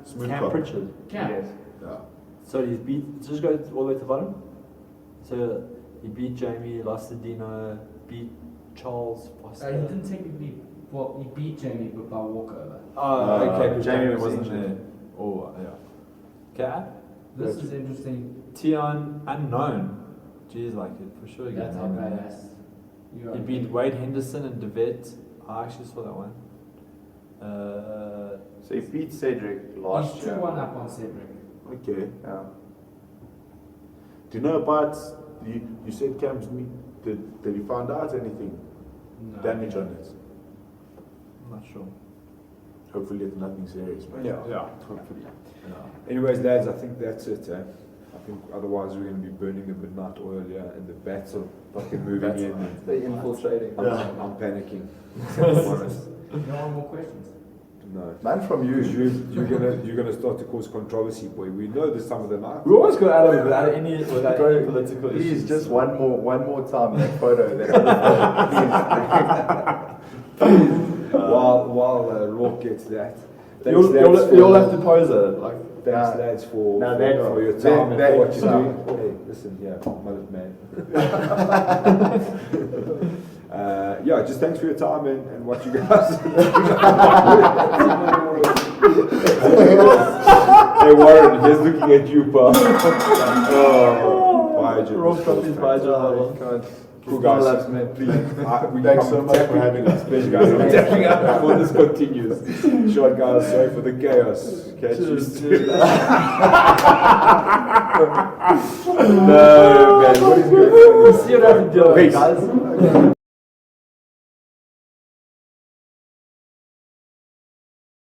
Smooth Cam cop. Pritchard. Cam. Yes. Yeah. So he's beat. Just go all the way to the bottom. So he beat Jamie, lost to Dino, beat Charles Foster. He didn't technically. Well, he beat Jamie, but by walkover. Oh, okay, but Jamie Jamie was wasn't injured. there. Oh, yeah. Okay. This is interesting. Tion Unknown. Jeez, like it for sure. That's how badass. You are. He beat Wade Henderson and DeVette. I actually saw that one. So he beat Cedric last He's year. 2-1 up on Cedric. Okay. Yeah. Do you know about you said Cam's knee? Did he find out anything? No. Damage on it? I'm not sure. Hopefully it's nothing serious, man. Yeah. Hopefully. Anyways, lads, I think that's it. I think otherwise we're going to be burning the midnight oil here, and the bats are fucking moving in. And They're infiltrating. I'm panicking. To be honest. No one more questions. No. Man from you. You're gonna start to cause controversy, boy. We know this time of the night. We always go out of it without any political Please, issues. just one more time that photo. While Roarke gets that. You'll have to pose it. Like, Thanks, lads, for your that- time that- and for what you that- do. Hey, listen, mullet man. Yeah, just thanks for your time and what you guys. Hey Warren, he's looking at you, pal. Oh, bye, Jim. Roarke got his Baja. Cool guys. Loves me. Thanks so much for having us. Pleasure, guys. I'm tapping up before this continues. Short guys, sorry for the chaos. Catch you soon. No, man, what is going on? See you around the deal, guys.